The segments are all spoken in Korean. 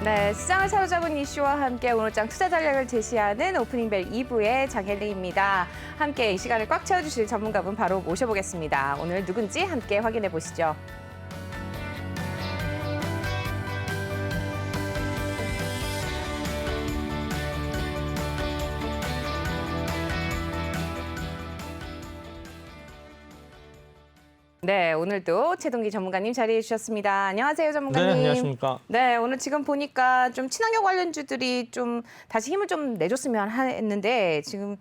네, 시장을 사로잡은 이슈와 함께 오늘장 투자 전략을 제시하는 오프닝벨 2부의 장혜리입니다. 함께 이 시간을 꽉 채워주실 전문가분 바로 모셔보겠습니다. 오늘 누군지 함께 확인해 보시죠. 네, 오늘도 최동기 전문가님 자리해 주셨습니다. 안녕하세요, 전문가님. 네, 안녕하십니까. 네, 오늘 지금 보니까 좀 친환경 관련주들이 좀 다시 힘을 좀 내줬으면 했는데 지금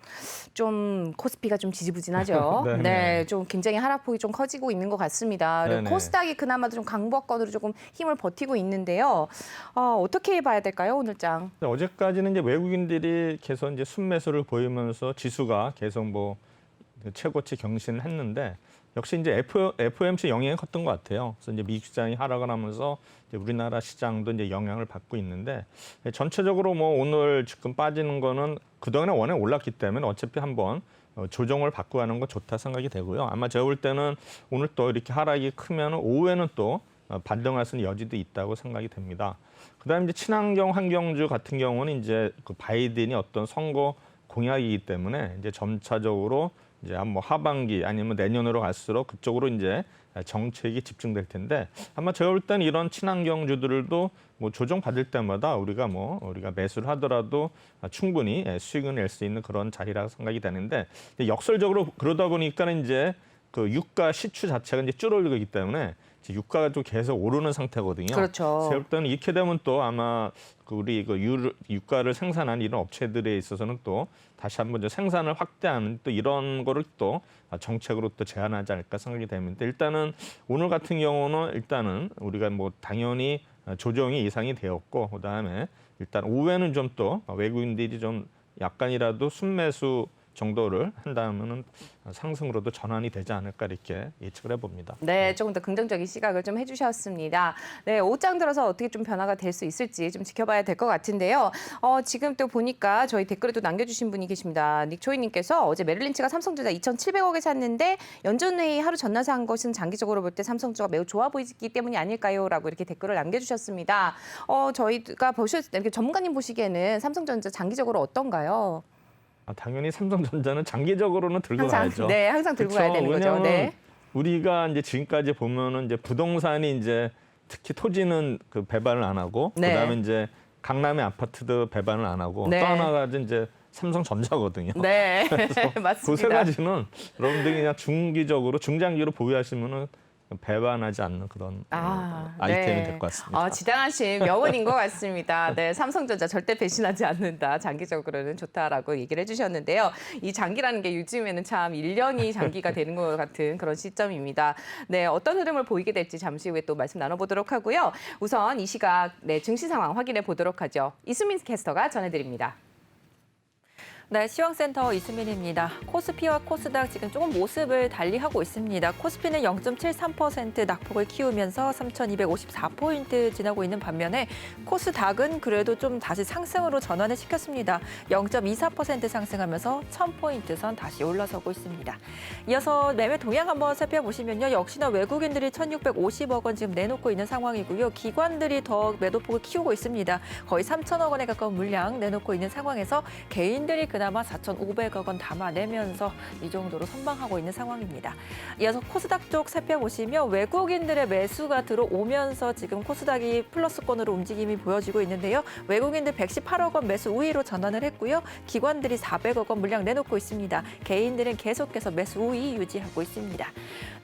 좀 코스피가 좀 지지부진하죠. 네. 네, 좀 굉장히 하락폭이 좀 커지고 있는 것 같습니다. 그리고 네네. 코스닥이 그나마도 좀 강보합권으로 조금 힘을 버티고 있는데요. 어떻게 봐야 될까요, 오늘장? 어제까지는 이제 외국인들이 계속 이제 순매수를 보이면서 지수가 계속 뭐 최고치 경신을 했는데 역시 이제 FOMC 영향이 컸던 것 같아요. 그래서 이제 미국 시장이 하락을 하면서 이제 우리나라 시장도 이제 영향을 받고 있는데 전체적으로 뭐 오늘 지금 빠지는 거는 그동안에 워낙 올랐기 때문에 어차피 한번 조정을 받고 가는 거 좋다 생각이 되고요. 아마 제가 볼 때는 오늘 또 이렇게 하락이 크면 오후에는 또 반등할 수 있는 여지도 있다고 생각이 됩니다. 그다음에 이제 친환경 환경주 같은 경우는 이제 그 바이든이 어떤 선거 공약이기 때문에 이제 점차적으로 이제 뭐 하반기 아니면 내년으로 갈수록 그쪽으로 이제 정책이 집중될 텐데 아마 제가 볼 때는 이런 친환경주들도 뭐 조정 받을 때마다 우리가 매수를 하더라도 충분히 수익을 낼 수 있는 그런 자리라고 생각이 되는데 역설적으로 그러다 보니까는 이제 그 유가 시추 자체가 이제 줄어들고 있기 때문에 유가가 좀 계속 오르는 상태거든요. 그렇죠. 제가 볼 때는 이렇게 되면 또 아마 우리 유가를 생산하는 이런 업체들에 있어서는 또 다시 한번 생산을 확대하는 또 이런 거를 또 정책으로 또 제한하지 않을까 생각이 됩니다. 일단은 오늘 같은 경우는 일단은 우리가 뭐 당연히 조정이 예상이 되었고 그다음에 일단 오후에는 좀 또 외국인들이 좀 약간이라도 순매수 정도를 한다면은 상승으로도 전환이 되지 않을까 이렇게 예측을 해봅니다. 네, 조금 더 긍정적인 시각을 좀 해주셨습니다. 네, 오장 들어서 어떻게 좀 변화가 될 수 있을지 좀 지켜봐야 될 것 같은데요. 지금 또 보니까 저희 댓글에도 남겨주신 분이 계십니다. 닉초이님께서 어제 메릴린치가 삼성전자 2,700억에 샀는데 연준회의 하루 전날 산 것은 장기적으로 볼 때 삼성주가 매우 좋아 보이기 때문이 아닐까요? 라고 이렇게 댓글을 남겨주셨습니다. 저희가 이렇게 전문가님 보시기에는 삼성전자 장기적으로 어떤가요? 당연히 삼성전자는 장기적으로는 들고 항상, 가야죠. 네, 항상 들고 가야 되는 거죠. 왜냐하면 네. 우리가 이제 지금까지 보면은 이제 부동산이 이제 특히 토지는 그 배반을 안 하고 네. 그다음에 이제 강남의 아파트도 배반을 안 하고 네. 또 하나가 이제 삼성전자거든요. 네, 맞습니다. 그 세 가지는 여러분들이 그냥 중장기로 보유하시면은 배반하지 않는 그런 아이템이 될 것 같습니다. 지당하신 명언인 것 같습니다. 네, 삼성전자 절대 배신하지 않는다. 장기적으로는 좋다라고 얘기를 해주셨는데요. 이 장기라는 게 요즘에는 참 1년이 장기가 되는 것 같은 그런 시점입니다. 네, 어떤 흐름을 보이게 될지 잠시 후에 또 말씀 나눠보도록 하고요. 우선 이 시각 증시 상황 확인해 보도록 하죠. 이수민 캐스터가 전해드립니다. 네, 시황센터 이수민입니다. 코스피와 코스닥 지금 조금 모습을 달리하고 있습니다. 코스피는 0.73% 낙폭을 키우면서 3,254포인트 지나고 있는 반면에 코스닥은 그래도 좀 다시 상승으로 전환을 시켰습니다. 0.24% 상승하면서 1,000포인트 선 다시 올라서고 있습니다. 이어서 매매 동향 한번 살펴보시면요. 역시나 외국인들이 1,650억 원 지금 내놓고 있는 상황이고요. 기관들이 더 매도폭을 키우고 있습니다. 거의 3,000억 원에 가까운 물량 내놓고 있는 상황에서 개인들이 그나마 4,500억 원 담아내면서 이 정도로 선방하고 있는 상황입니다. 이어서 코스닥 쪽 살펴보시면 외국인들의 매수가 들어오면서 지금 코스닥이 플러스권으로 움직임이 보여지고 있는데요. 외국인들 118억 원 매수 우위로 전환을 했고요. 기관들이 400억 원 물량 내놓고 있습니다. 개인들은 계속해서 매수 우위 유지하고 있습니다.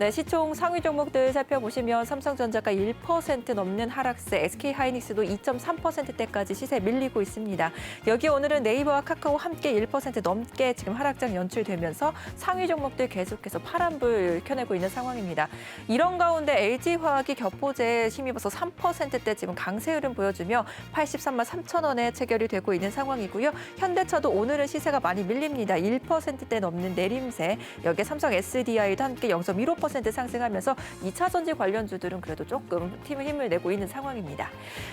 네, 시총 상위 종목들 살펴보시면 삼성전자가 1% 넘는 하락세, SK하이닉스도 2.3%대까지 시세 밀리고 있습니다. 여기 오늘은 네이버와 카카오 함께 1% 넘게 지금 하락장 연출되면서 상위 종목들 계속해서 파란불 켜내고 있는 상황입니다. 이런 가운데 LG화학이 겹포제에 힘입어서 3%대 지금 강세 흐름 보여주며 83만 3천 원에 체결이 되고 있는 상황이고요. 현대차도 오늘은 시세가 많이 밀립니다. 1%대 넘는 내림세. 여기에 삼성 SDI도 함께 0.15% 상승하면서 2차 전지 관련주들은 그래도 조금 힘을 내고 있는 상황입니다.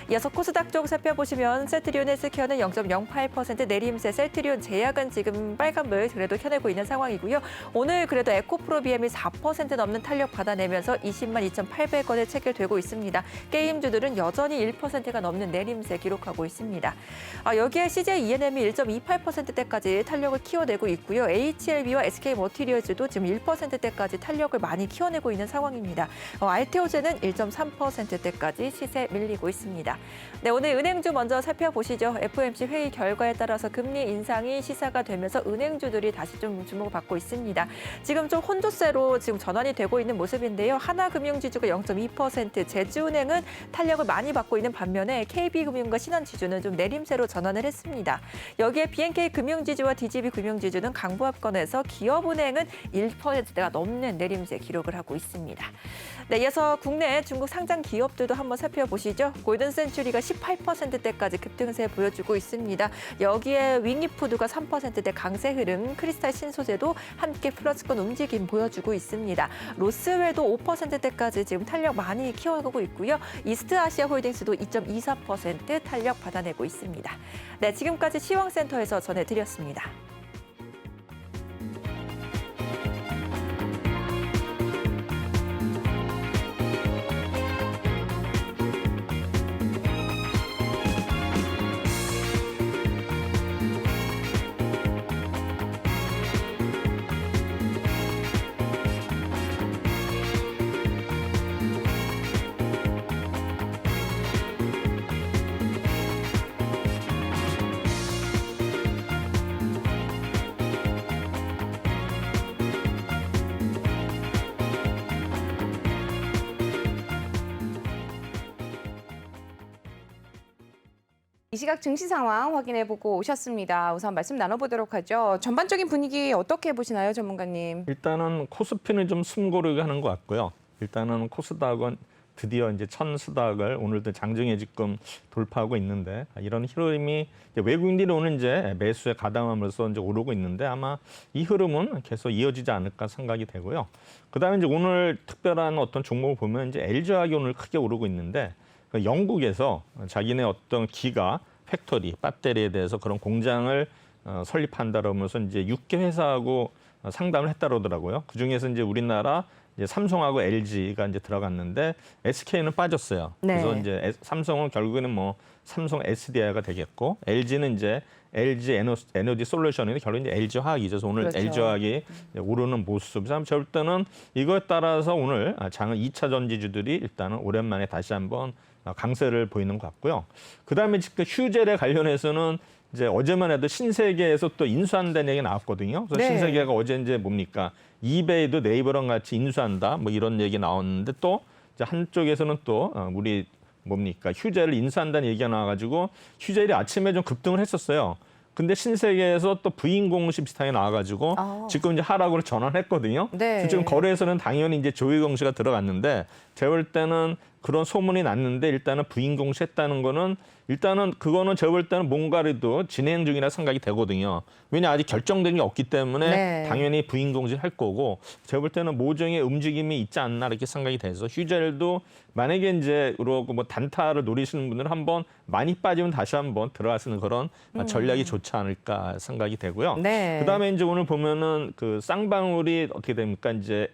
이어서 코스닥 쪽 살펴보시면 셀트리온 헬스케어는 0.08% 내림세, 셀트리온 제약 제약은 지금 빨간불 그래도 켜내고 있는 상황이고요. 오늘 그래도 에코프로비엠이 4% 넘는 탄력 받아내면서 20만 2,800원에 체결되고 있습니다. 게임주들은 여전히 1%가 넘는 내림세 기록하고 있습니다. 여기에 CJ ENM이 1.28%대까지 탄력을 키워내고 있고요. HLB와 SK머티리얼즈도 지금 1%대까지 탄력을 많이 키워내고 있는 상황입니다. 알테오제는 1.3%대까지 시세 밀리고 있습니다. 네, 오늘 은행주 먼저 살펴보시죠. FOMC 회의 결과에 따라서 금리 인상이 시사가 되면서 은행주들이 다시 좀 주목을 받고 있습니다. 지금 좀 혼조세로 지금 전환이 되고 있는 모습인데요. 하나금융지주가 0.2%, 제주은행은 탄력을 많이 받고 있는 반면에 KB금융과 신한지주는 좀 내림세로 전환을 했습니다. 여기에 BNK금융지주와 DGB금융지주는 강보합권에서 기업은행은 1%가 넘는 내림세 기록을 하고 있습니다. 네, 이어서 국내 중국 상장 기업들도 한번 살펴보시죠. 골든센츄리가 18%대까지 급등세 보여주고 있습니다. 여기에 윙이푸드가 3%대 강세 흐름, 크리스탈 신소재도 함께 플러스권 움직임 보여주고 있습니다. 로스웰도 5%대까지 지금 탄력 많이 키워가고 있고요. 이스트아시아홀딩스도 2.24% 탄력 받아내고 있습니다. 네, 지금까지 시황센터에서 전해드렸습니다. 이 시각 증시 상황 확인해보고 오셨습니다. 우선 말씀 나눠보도록 하죠. 전반적인 분위기 어떻게 보시나요, 전문가님? 일단은 코스피는 좀 숨고르게 하는 것 같고요. 일단은 코스닥은 드디어 이제 1000스닥을 오늘도 장중에 지금 돌파하고 있는데 이런 흐름이 외국인들이 오늘 이제 매수에 가담하면서 이제 오르고 있는데 아마 이 흐름은 계속 이어지지 않을까 생각이 되고요. 그다음에 이제 오늘 특별한 어떤 종목을 보면 이제 LG화학이 오늘 크게 오르고 있는데 영국에서 자기네 어떤 기가 팩토리 배터리에 대해서 그런 공장을 설립한다라면서 이제 6개 회사하고 상담을 했다 그러더라고요. 그 중에서 이제 우리나라 이제 삼성하고 LG가 이제 들어갔는데 SK는 빠졌어요. 네. 그래서 이제 삼성은 결국에는 뭐 삼성 SDI가 되겠고 LG는 이제 LG 에너지 솔루션인데 결국 이제 LG 화학이죠. 그래서 오늘 그렇죠. LG 화학이 오르는 모습. 그래서 절 때는 이거에 따라서 오늘 장은 2차 전지주들이 일단은 오랜만에 다시 한번 강세를 보이는 것 같고요. 그다음에 지금 휴젤에 관련해서는 이제 어제만 해도 신세계에서 또 인수한다는 얘기 나왔거든요. 그래서 네. 신세계가 어제 이제 뭡니까 이베이도 네이버랑 같이 인수한다 뭐 이런 얘기 나왔는데 또 이제 한쪽에서는 또 우리 뭡니까 휴젤을 인수한다는 얘기가 나와가지고 휴젤이 아침에 좀 급등을 했었어요. 근데 신세계에서 또 부인공시 비슷하게 나와가지고 지금 이제 하락으로 전환했거든요. 네. 그래서 지금 거래에서는 당연히 이제 조위공시가 들어갔는데 제가 볼 때는 그런 소문이 났는데 일단은 부인공시 했다는 거는 일단은 그거는 제가 볼 때는 뭔가라도 진행 중이라 생각이 되거든요. 왜냐 아직 결정된 게 없기 때문에 네. 당연히 부인공시를 할 거고 제가 볼 때는 모종의 움직임이 있지 않나 이렇게 생각이 돼서 휴젤도 만약에 이제 그러고 뭐 단타를 노리시는 분들은 한번 많이 빠지면 다시 한번 들어가시는 그런 전략이 좋지 않을까 생각이 되고요. 네. 그다음에 이제 오늘 보면은 그 쌍방울이 어떻게 됩니까? 이제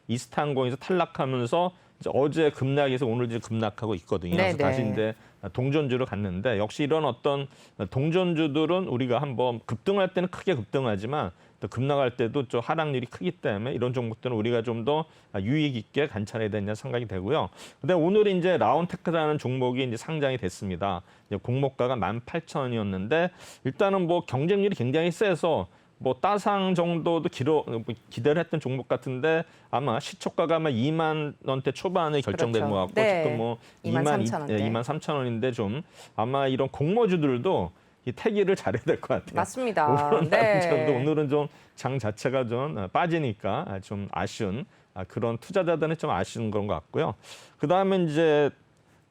이스타항공에서 탈락하면서 이제 어제 급락해서 오늘 이제 급락하고 있거든요. 네, 그래서 다시 네. 이제 동전주로 갔는데 역시 이런 어떤 동전주들은 우리가 한번 급등할 때는 크게 급등하지만 또 급락할 때도 좀 하락률이 크기 때문에 이런 종목들은 우리가 좀 더 유익 있게 관찰해야 되냐 생각이 되고요. 근데 오늘 이제 라운테크라는 종목이 이제 상장이 됐습니다. 이제 공모가가 18,000원이었는데 일단은 뭐 경쟁률이 굉장히 세서 뭐 따상 정도도 기대를 했던 종목 같은데 아마 시초가가 아마 2만 원대 초반에 결정된 그렇죠. 것 같고 네. 지금 뭐 23,000원대. 2만 3천 원인데 좀 아마 이런 공모주들도 이 태기를 잘해야 될 것 같아요. 맞습니다. 오늘은 오늘은 좀 장 자체가 좀 빠지니까 좀 아쉬운 그런 투자자들은 좀 아쉬운 그런 것 같고요. 그 다음에 이제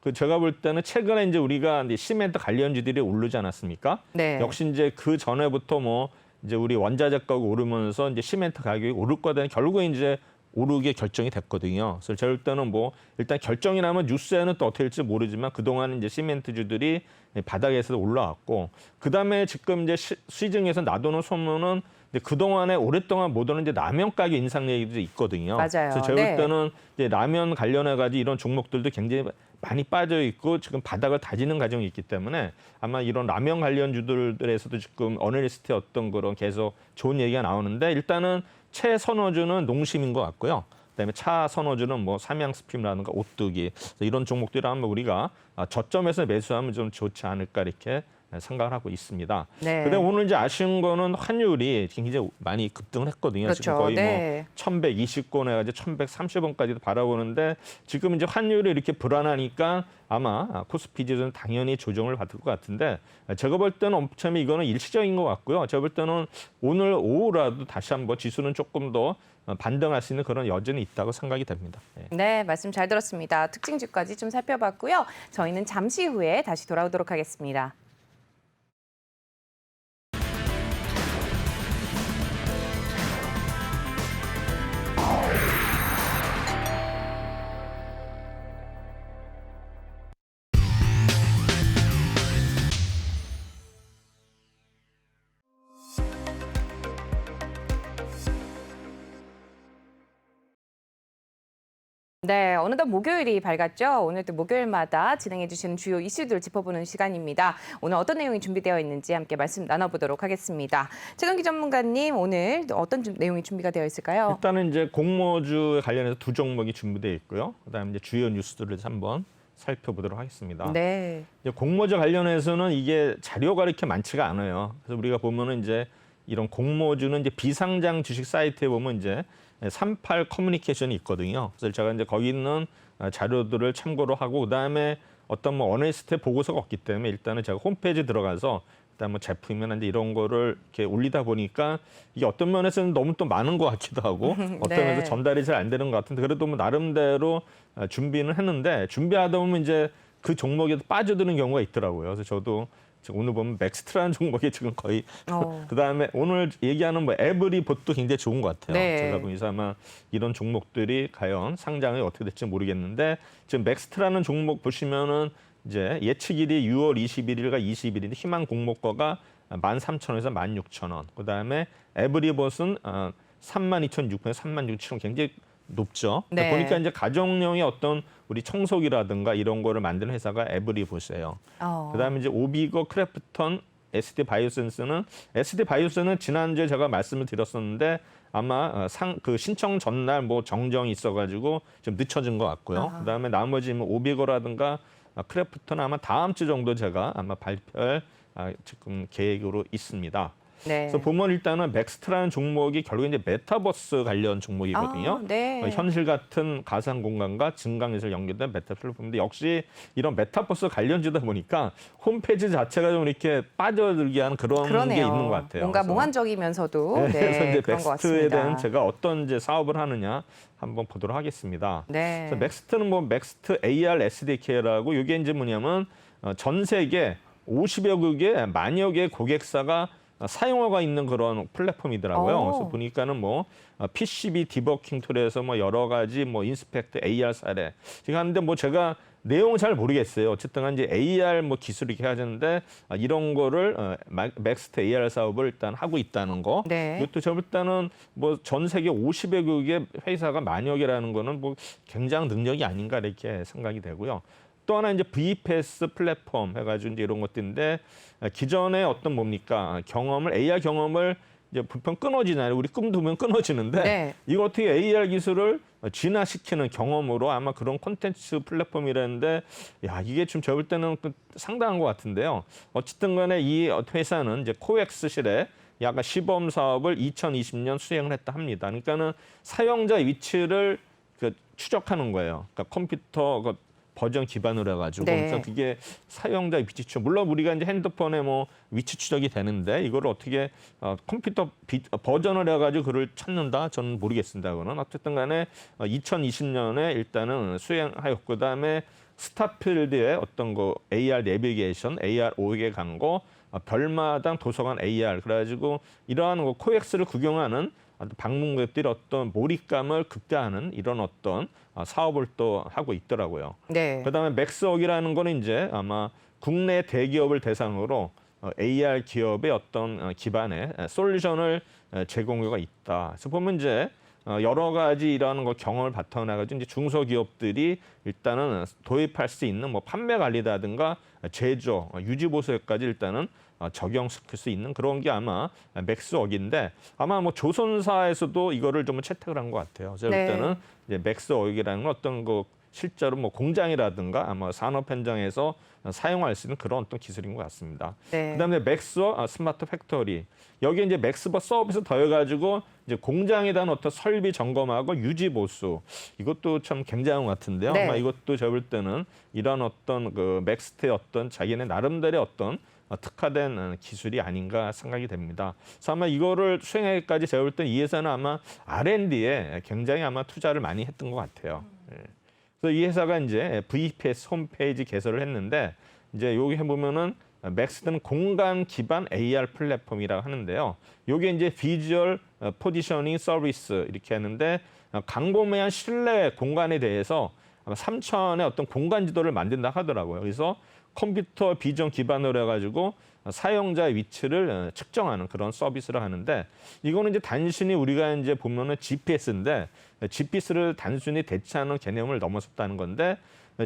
그 제가 볼 때는 최근에 이제 우리가 이제 시멘트 관련주들이 오르지 않았습니까? 네. 역시 이제 그 전에부터 뭐 이제 우리 원자재 가격 오르면서 이제 시멘트 가격이 오를 거다. 결국에 이제 오르게 결정이 됐거든요. 그래서 제가 볼 때는 뭐 일단 결정이 나면 뉴스에는 또 어떻게 될지 모르지만 그동안 이제 시멘트주들이 바닥에서 올라왔고 그다음에 지금 이제 시중에서 나도는 소문은 이제 그동안에 오랫동안 못 오는 이제 라면 가격 인상 얘기도 있거든요. 맞아요. 그래서 제가 볼 때는 이제 라면 관련해 가지고 이런 종목들도 굉장히 많이 빠져 있고 지금 바닥을 다지는 과정이 있기 때문에 아마 이런 라면 관련주들에서도 지금 어널리스트의 어떤 그런 계속 좋은 얘기가 나오는데 일단은 최선호주는 농심인 것 같고요. 그다음에 차 선호주는 뭐 삼양스핌이라든가 오뚜기 이런 종목들을 한번 우리가 저점에서 매수하면 좀 좋지 않을까 이렇게 생각을 하고 있습니다. 네. 근데 오늘 이제 아쉬운 거는 환율이 굉장히 많이 급등을 했거든요. 그렇죠. 지금 거의 네. 뭐 1,120권 해가지고 1,130원까지도 바라보는데 지금 이제 환율이 이렇게 불안하니까 아마 코스피 지수는 당연히 조정을 받을 것 같은데 제가 볼 때는 엄청 이거는 일시적인 것 같고요. 제가 볼 때는 오늘 오후라도 다시 한번 지수는 조금 더 반등할 수 있는 그런 여전히 있다고 생각이 됩니다. 네. 네, 말씀 잘 들었습니다. 특징주까지 좀 살펴봤고요. 저희는 잠시 후에 다시 돌아오도록 하겠습니다. 네, 어느덧 목요일이 밝았죠. 오늘 또 목요일마다 진행해 주시는 주요 이슈들 짚어보는 시간입니다. 오늘 어떤 내용이 준비되어 있는지 함께 말씀 나눠보도록 하겠습니다. 최동기 전문가님, 오늘 어떤 내용이 준비가 되어 있을까요? 일단은 이제 공모주 관련해서 두 종목이 준비되어 있고요. 그다음에 이제 주요 뉴스들을 한번 살펴보도록 하겠습니다. 네. 이제 공모주 관련해서는 이게 자료가 이렇게 많지가 않아요. 그래서 우리가 보면은 이제 이런 공모주는 이제 비상장 주식 사이트에 보면 이제 38 커뮤니케이션이 있거든요. 그래서 제가 이제 거기 있는 자료들을 참고로 하고 그다음에 어떤 뭐 어널리스트의 보고서가 없기 때문에 일단은 제가 홈페이지 들어가서 일단 뭐 제품이나 이제 이런 거를 이렇게 올리다 보니까 이게 어떤 면에서는 너무 또 많은 것 같기도 하고 어떤 네. 면에서 전달이 잘 안 되는 것 같은데 그래도 뭐 나름대로 준비는 했는데 준비하다 보면 이제 그 종목에 빠져드는 경우가 있더라고요. 그래서 저도 지금 오늘 보면 맥스트라는 종목이 지금 거의 그다음에 오늘 얘기하는 뭐 에브리봇도 굉장히 좋은 것 같아요. 네. 제가 보기에서 아마 이런 종목들이 과연 상장이 어떻게 될지 모르겠는데 지금 맥스트라는 종목 보시면은 이제 예측일이 6월 21일과 20일인데 희망 공모가가 13,000원에서 16,000원. 그다음에 에브리봇은 32,600원, 36,000원 굉장히 높죠. 네. 보니까 이제 가정용의 어떤 우리 청소기라든가 이런 거를 만드는 회사가 에브리봇이에요. 그다음에 이제 오비거, 크래프턴, SD 바이오센스는 지난주에 제가 말씀을 드렸었는데 아마 그 신청 전날 뭐 정정이 있어가지고 좀 늦춰진 것 같고요. 그다음에 나머지 뭐 오비거라든가 크래프턴 아마 다음 주 정도 제가 아마 발표할 지금 계획으로 있습니다. 네. 그래서 보면 일단은 맥스트라는 종목이 결국 이제 메타버스 관련 종목이거든요. 네. 현실 같은 가상 공간과 증강기술 연결된 메타버스를 보는데 역시 이런 메타버스 관련주다 보니까 홈페이지 자체가 좀 이렇게 빠져들게 하는 그런 그러네요. 게 있는 것 같아요. 뭔가 그래서 몽환적이면서도 네, 그래서 이제 그런 것 맥스트에 같습니다. 대한 제가 어떤 이제 사업을 하느냐 한번 보도록 하겠습니다. 네. 그래서 맥스트는 뭐 맥스트 AR SDK라고 이게 이제 뭐냐면 전 세계 50여 국의 만여 개 고객사가 사용화가 있는 그런 플랫폼이더라고요. 그래서 보니까는 뭐 PCB 디버킹 툴에서 뭐 여러 가지 뭐 인스펙트 AR 사례 지금 하는데 뭐 제가 내용은 잘 모르겠어요. 어쨌든 이제 AR 뭐 기술이 이렇게 하는데 이런 거를 맥스트 AR 사업을 일단 하고 있다는 거. 네. 이것도 제가 볼 때는 뭐 전 세계 50여 국의 회사가 만여 개라는 거는 뭐 굉장한 능력이 아닌가 이렇게 생각이 되고요. 또 하나 이제 VPS 플랫폼 해가지고 이제 이런 것들인데 기존의 어떤 뭡니까 경험을 AR 경험을 이제 불편 끊어지나요? 우리 꿈두면 끊어지는데 네. 이거 어떻게 AR 기술을 진화시키는 경험으로 아마 그런 콘텐츠 플랫폼이라는데 야 이게 좀 제가 볼 때는 상당한 것 같은데요. 어쨌든 간에 이 회사는 이제 코엑스실에 약간 시범 사업을 2020년 수행을 했다 합니다. 그러니까는 사용자 위치를 추적하는 거예요. 그러니까 컴퓨터 버전 기반으로 해가지고 네. 그러니까 그게 사용자 위치 추적. 물론 우리가 이제 핸드폰에 뭐 위치 추적이 되는데 이거를 어떻게 컴퓨터 버전을 해가지고 그걸 찾는다? 저는 모르겠습니다. 그거는 어쨌든간에 2020년에 일단은 수행하였고 그다음에 스타필드의 어떤 거 AR 내비게이션, AR 5개 광고, 별마당 도서관 AR 그래가지고 이러한 코엑스를 구경하는 방문객들이 어떤 몰입감을 극대화하는 이런 어떤 사업을 또 하고 있더라고요. 네. 그다음에 맥스웍이라는 거는 이제 아마 국내 대기업을 대상으로 AR 기업의 어떤 기반의 솔루션을 제공하고 있다. 그래서 보면 이제 여러 가지 이런 거 경험을 바탕으로 해가지고 이제 중소기업들이 일단은 도입할 수 있는 뭐 판매 관리라든가 제조, 유지 보수까지 일단은 적용시킬 수 있는 그런 게 아마 맥스웍인데 아마 뭐 조선사에서도 이거를 좀 채택을 한 것 같아요. 제가 볼 네. 때는 이제 맥스웍이라는 건 어떤 그 실제로 뭐 공장이라든가 아마 산업 현장에서 사용할 수 있는 그런 어떤 기술인 것 같습니다. 네. 그다음에 맥스웍 스마트 팩토리 여기 이제 맥스벅 서비스 더해가지고 이제 공장에 대한 어떤 설비 점검하고 유지 보수 이것도 참 굉장한 것 같은데요. 네. 아마 이것도 제가 볼 때는 이런 어떤 그 맥스트의 어떤 자기네 나름대로의 어떤 특화된 기술이 아닌가 생각이 됩니다. 그래서 아마 이거를 수행하기까지 제가 볼 때 이 회사는 아마 R&D에 굉장히 아마 투자를 많이 했던 것 같아요. 예. 그래서 이 회사가 이제 VPS 홈페이지 개설을 했는데 이제 여기 해보면은 맥스트는 공간 기반 AR 플랫폼이라고 하는데요. 이게 이제 비주얼 포지셔닝 서비스 이렇게 하는데 광범위한 실내 공간에 대해서 아마 3차원의 어떤 공간 지도를 만든다 하더라고요. 그래서 컴퓨터 비전 기반으로 해가지고 사용자의 위치를 측정하는 그런 서비스를 하는데 이거는 이제 단순히 우리가 이제 보면은 GPS인데 GPS를 단순히 대체하는 개념을 넘어섰다는 건데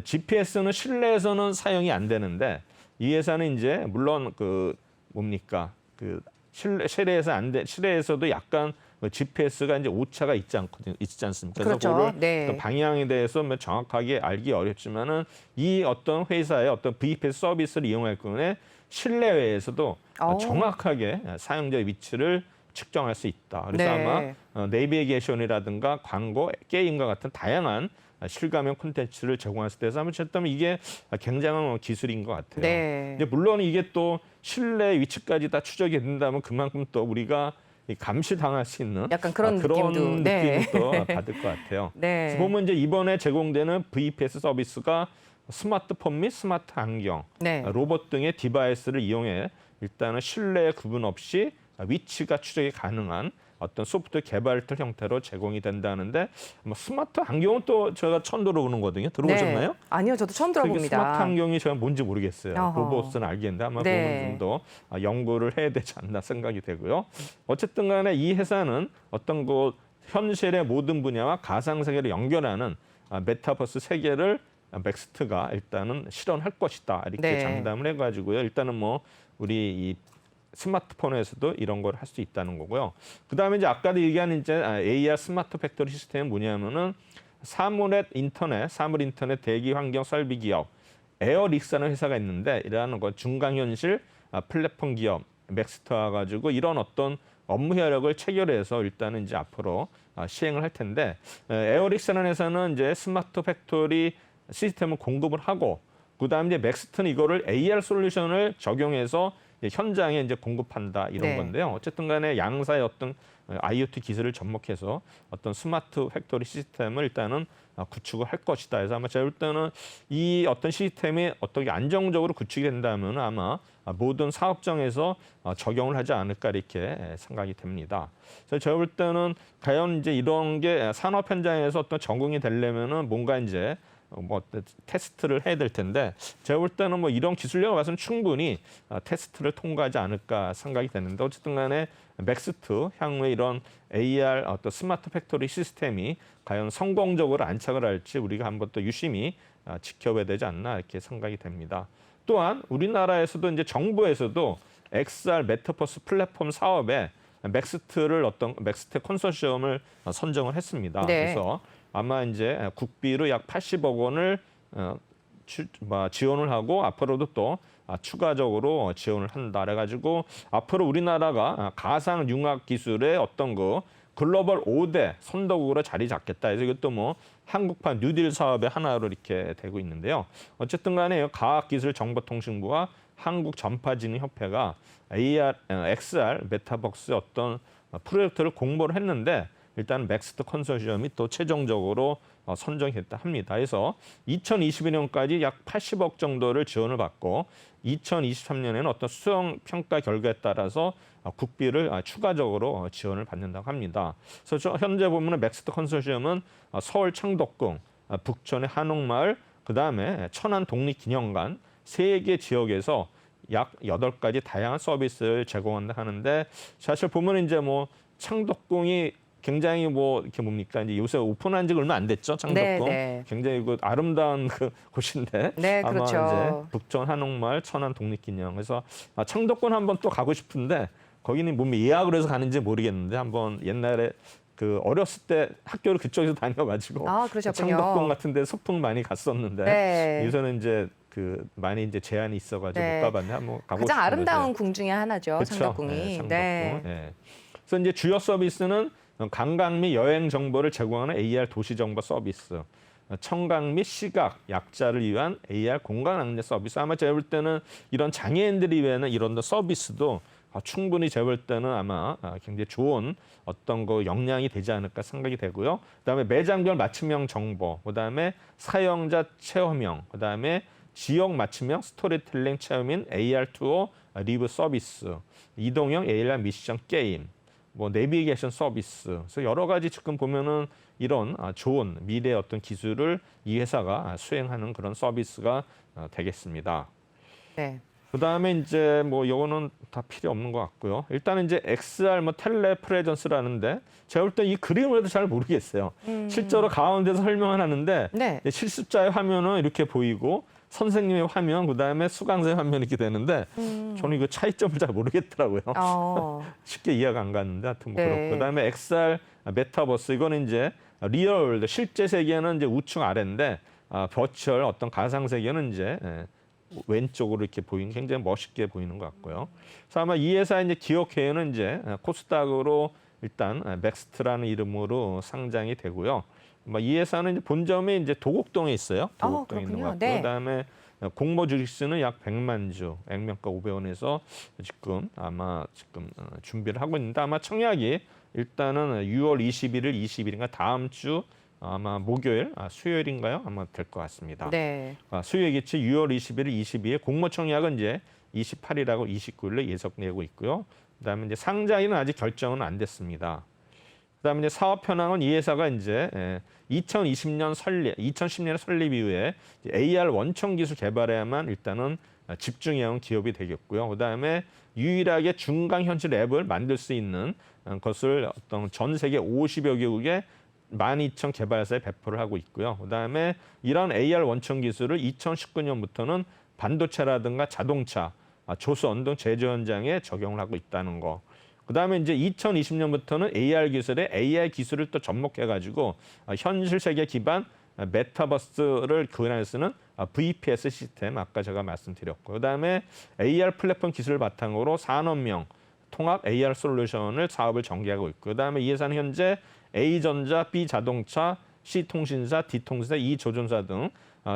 GPS는 실내에서는 사용이 안 되는데 이 회사는 이제 물론 그 뭡니까 그 실내에서 안 돼, 실내에서도 약간 GPS가 이제 오차가 있지 않습니까? 그래서 그렇죠. 그거를 네. 그 방향에 대해서 뭐 정확하게 알기 어렵지만은 이 어떤 회사의 어떤 VPS 서비스를 이용할 경우에 실내외에서도 오. 정확하게 사용자의 위치를 측정할 수 있다. 그래서 네. 아마 내비게이션이라든가 광고, 게임과 같은 다양한 실감형 콘텐츠를 제공할 수 있어서 어쨌든 이게 굉장한 기술인 것 같아요. 네. 이제 물론 이게 또 실내 위치까지 다 추적이 된다면 그만큼 또 우리가 감시당할 수 있는 약간 그런 그런 느낌도. 느낌을 네. 또 받을 것 같아요. 네. 그래서 보면 이제 이번에 제공되는 VPS 서비스가 스마트폰 및 스마트 안경, 네. 로봇 등의 디바이스를 이용해 일단은 실내 구분 없이 위치가 추적이 가능한 어떤 소프트웨어 개발틀 형태로 제공이 된다는데 뭐 스마트 안경은 또 제가 처음 들어보는 거거든요. 들어보셨나요? 네. 아니요, 저도 처음 그게 들어봅니다. 스마트 안경이 제가 뭔지 모르겠어요. 어허. 로봇은 알겠는데 아마 네. 보면 좀 더 연구를 해야 되지 않나 생각이 되고요. 어쨌든 간에 이 회사는 어떤 그 현실의 모든 분야와 가상세계를 연결하는 메타버스 세계를 맥스트가 일단은 실현할 것이다. 이렇게 네. 장담을 해가지고요. 일단은 뭐 우리 이 스마트폰에서도 이런 걸 할 수 있다는 거고요. 그다음에 이제 아까도 얘기한 이제 AR 스마트 팩토리 시스템은 뭐냐면은 사물 인터넷 대기 환경 설비 기업 에어릭스라는 회사가 있는데 이러한 거 중강현실 플랫폼 기업 맥스트와 가지고 이런 어떤 업무 협력을 체결해서 일단은 이제 앞으로 시행을 할 텐데 에어릭스라는 회사는 이제 스마트 팩토리 시스템을 공급을 하고 그다음에 이제 맥스트는 이거를 AR 솔루션을 적용해서 현장에 이제 공급한다 이런 네. 건데요. 어쨌든 간에 양사의 어떤 IoT 기술을 접목해서 어떤 스마트 팩토리 시스템을 일단은 구축을 할 것이다. 그래서 아마 제가 볼 때는 이 어떤 시스템이 어떻게 안정적으로 구축이 된다면 아마 모든 사업장에서 적용을 하지 않을까 이렇게 생각이 됩니다. 그래서 제가 볼 때는 과연 이제 이런 게 산업 현장에서 어떤 적응이 되려면은 뭔가 이제 뭐 테스트를 해야 될 텐데 제가 볼 때는 뭐 이런 기술력을 봐서는 충분히 테스트를 통과하지 않을까 생각이 되는데 어쨌든 간에 맥스트 향후에 이런 AR 어떤 스마트 팩토리 시스템이 과연 성공적으로 안착을 할지 우리가 한번 또 유심히 지켜봐야 되지 않나 이렇게 생각이 됩니다. 또한 우리나라에서도 이제 정부에서도 XR 메타버스 플랫폼 사업에 맥스트 컨소시엄을 선정을 했습니다. 네. 그래서 아마 이제 국비로 약 80억 원을 지원을 하고 앞으로도 또 추가적으로 지원을 한다. 그래가지고 앞으로 우리나라가 가상 융합 기술의 어떤 그 글로벌 5대 선도국으로 자리 잡겠다. 그래서 이것도 뭐 한국판 뉴딜 사업의 하나로 이렇게 되고 있는데요. 어쨌든 간에 과학기술정보통신부와 한국전파진흥협회가 XR 메타버스 어떤 프로젝트를 공모를 했는데 일단 맥스트 컨소시엄이 또 최종적으로 선정했다 합니다. 그래서 2022년까지 약 80억 정도를 지원을 받고 2023년에는 어떤 수영 평가 결과에 따라서 국비를 추가적으로 지원을 받는다고 합니다. 그래서 현재 보면은 맥스터 컨소시엄은 서울 창덕궁, 북촌의 한옥마을, 그다음에 천안 독립기념관 3개 지역에서 약 8가지 다양한 서비스를 제공한다 하는데 사실 보면 이제 뭐 창덕궁이 굉장히 뭐 이렇게 뭡니까 이제 요새 오픈한 지가 얼마 안 됐죠 창덕궁. 네. 굉장히 그 아름다운 그 곳인데 네, 아마 그렇죠. 이제 북촌 한옥마을 천안 독립기념 그래서 창덕궁 한번 또 가고 싶은데 거기는 뭐 예약을 해서 가는지 모르겠는데 한번 옛날에 그 어렸을 때 학교를 그쪽에서 다녀가지고 아, 그러셨군요. 창덕궁 같은데 소풍 많이 갔었는데 네. 요새는 이제 그 많이 이제 제한이 있어가지고 네. 못 가봤는데 한번 가고 가장 싶은데. 아름다운 궁 중에 하나죠. 그쵸? 창덕궁이. 네, 창덕궁. 네. 네. 그래서 이제 주요 서비스는 관광 및 여행 정보를 제공하는 AR 도시 정보 서비스, 청각 및 시각 약자를 위한 AR 공간 안내 서비스. 아마 제가 볼 때는 이런 장애인들이 위한 이런 서비스도 충분히 제가 볼 때는 아마 굉장히 좋은 어떤 그 역량이 되지 않을까 생각이 되고요. 그다음에 매장별 맞춤형 정보, 그다음에 사용자 체험형, 그다음에 지역 맞춤형 스토리텔링 체험인 AR 투어 리뷰 서비스, 이동형 AR 미션 게임, 뭐 내비게이션 서비스. 그래서 여러 가지 지금 보면은 이런 좋은 미래의 어떤 기술을 이 회사가 수행하는 그런 서비스가 되겠습니다. 네. 그다음에 이제 뭐 요거는 다 필요 없는 것 같고요. 일단은 이제 XR 뭐 텔레 프레전스라는데 제가 볼 때 이 그림을 해도 잘 모르겠어요. 실제로 가운데서 설명을 하는데 네. 실습자의 화면은 이렇게 보이고 선생님의 화면 그다음에 수강생의 화면이 이렇게 되는데 저는 이거 차이점을 잘 모르겠더라고요. 쉽게 이해가 안 갔는데 하여튼 뭐 네. 그렇고 그다음에 XR 메타버스 이거는 이제 리얼월드 실제 세계는 이제 우측 아래인데 버추얼 어떤 가상 세계는 이제 왼쪽으로 이렇게 보이는 굉장히 멋있게 보이는 것 같고요. 그래서 아마 이 회사 이제 기업회는 이제 코스닥으로 일단 맥스트라는 이름으로 상장이 되고요. 이 회사는 이제 본점이 이제 도곡동에 있어요. 도곡동에 있는 것 같고요. 네. 그다음에 공모 주식수는 약 100만 주, 액면가 500원에서 지금 준비를 하고 있는데 아마 청약이 일단은 6월 21일, 20일인가 다음 주 아마 목요일, 수요일인가요? 아마 될 것 같습니다. 네. 수요일기치 6월 21일, 22일 공모 청약은 이제 28일하고 29일에 예정되고 있고요. 그다음에 이제 상장일은 아직 결정은 안 됐습니다. 그다음에 이제 사업 현황은 이 회사가 이제 2010년 설립 이후에 AR 원천 기술 개발에만 일단은 집중해온 기업이 되겠고요. 그다음에 유일하게 중강 현실 앱을 만들 수 있는 것을 어떤 전 세계 50여 개국의 12,000 개발사에 배포를 하고 있고요. 그다음에 이런 AR 원천 기술을 2019년부터는 반도체라든가 자동차, 조선 등 제조 현장에 적용을 하고 있다는 거. 그다음에 이제 2020년부터는 AR 기술에 AI 기술을 또 접목해가지고 현실 세계 기반 메타버스를 구현할 수 있는 VPS 시스템 아까 제가 말씀드렸고, 그다음에 AR 플랫폼 기술을 바탕으로 산업명 통합 AR 솔루션을 사업을 전개하고 있고, 그다음에 이 회사는 현재 A전자, B자동차, C통신사, D통신사, E조종사 등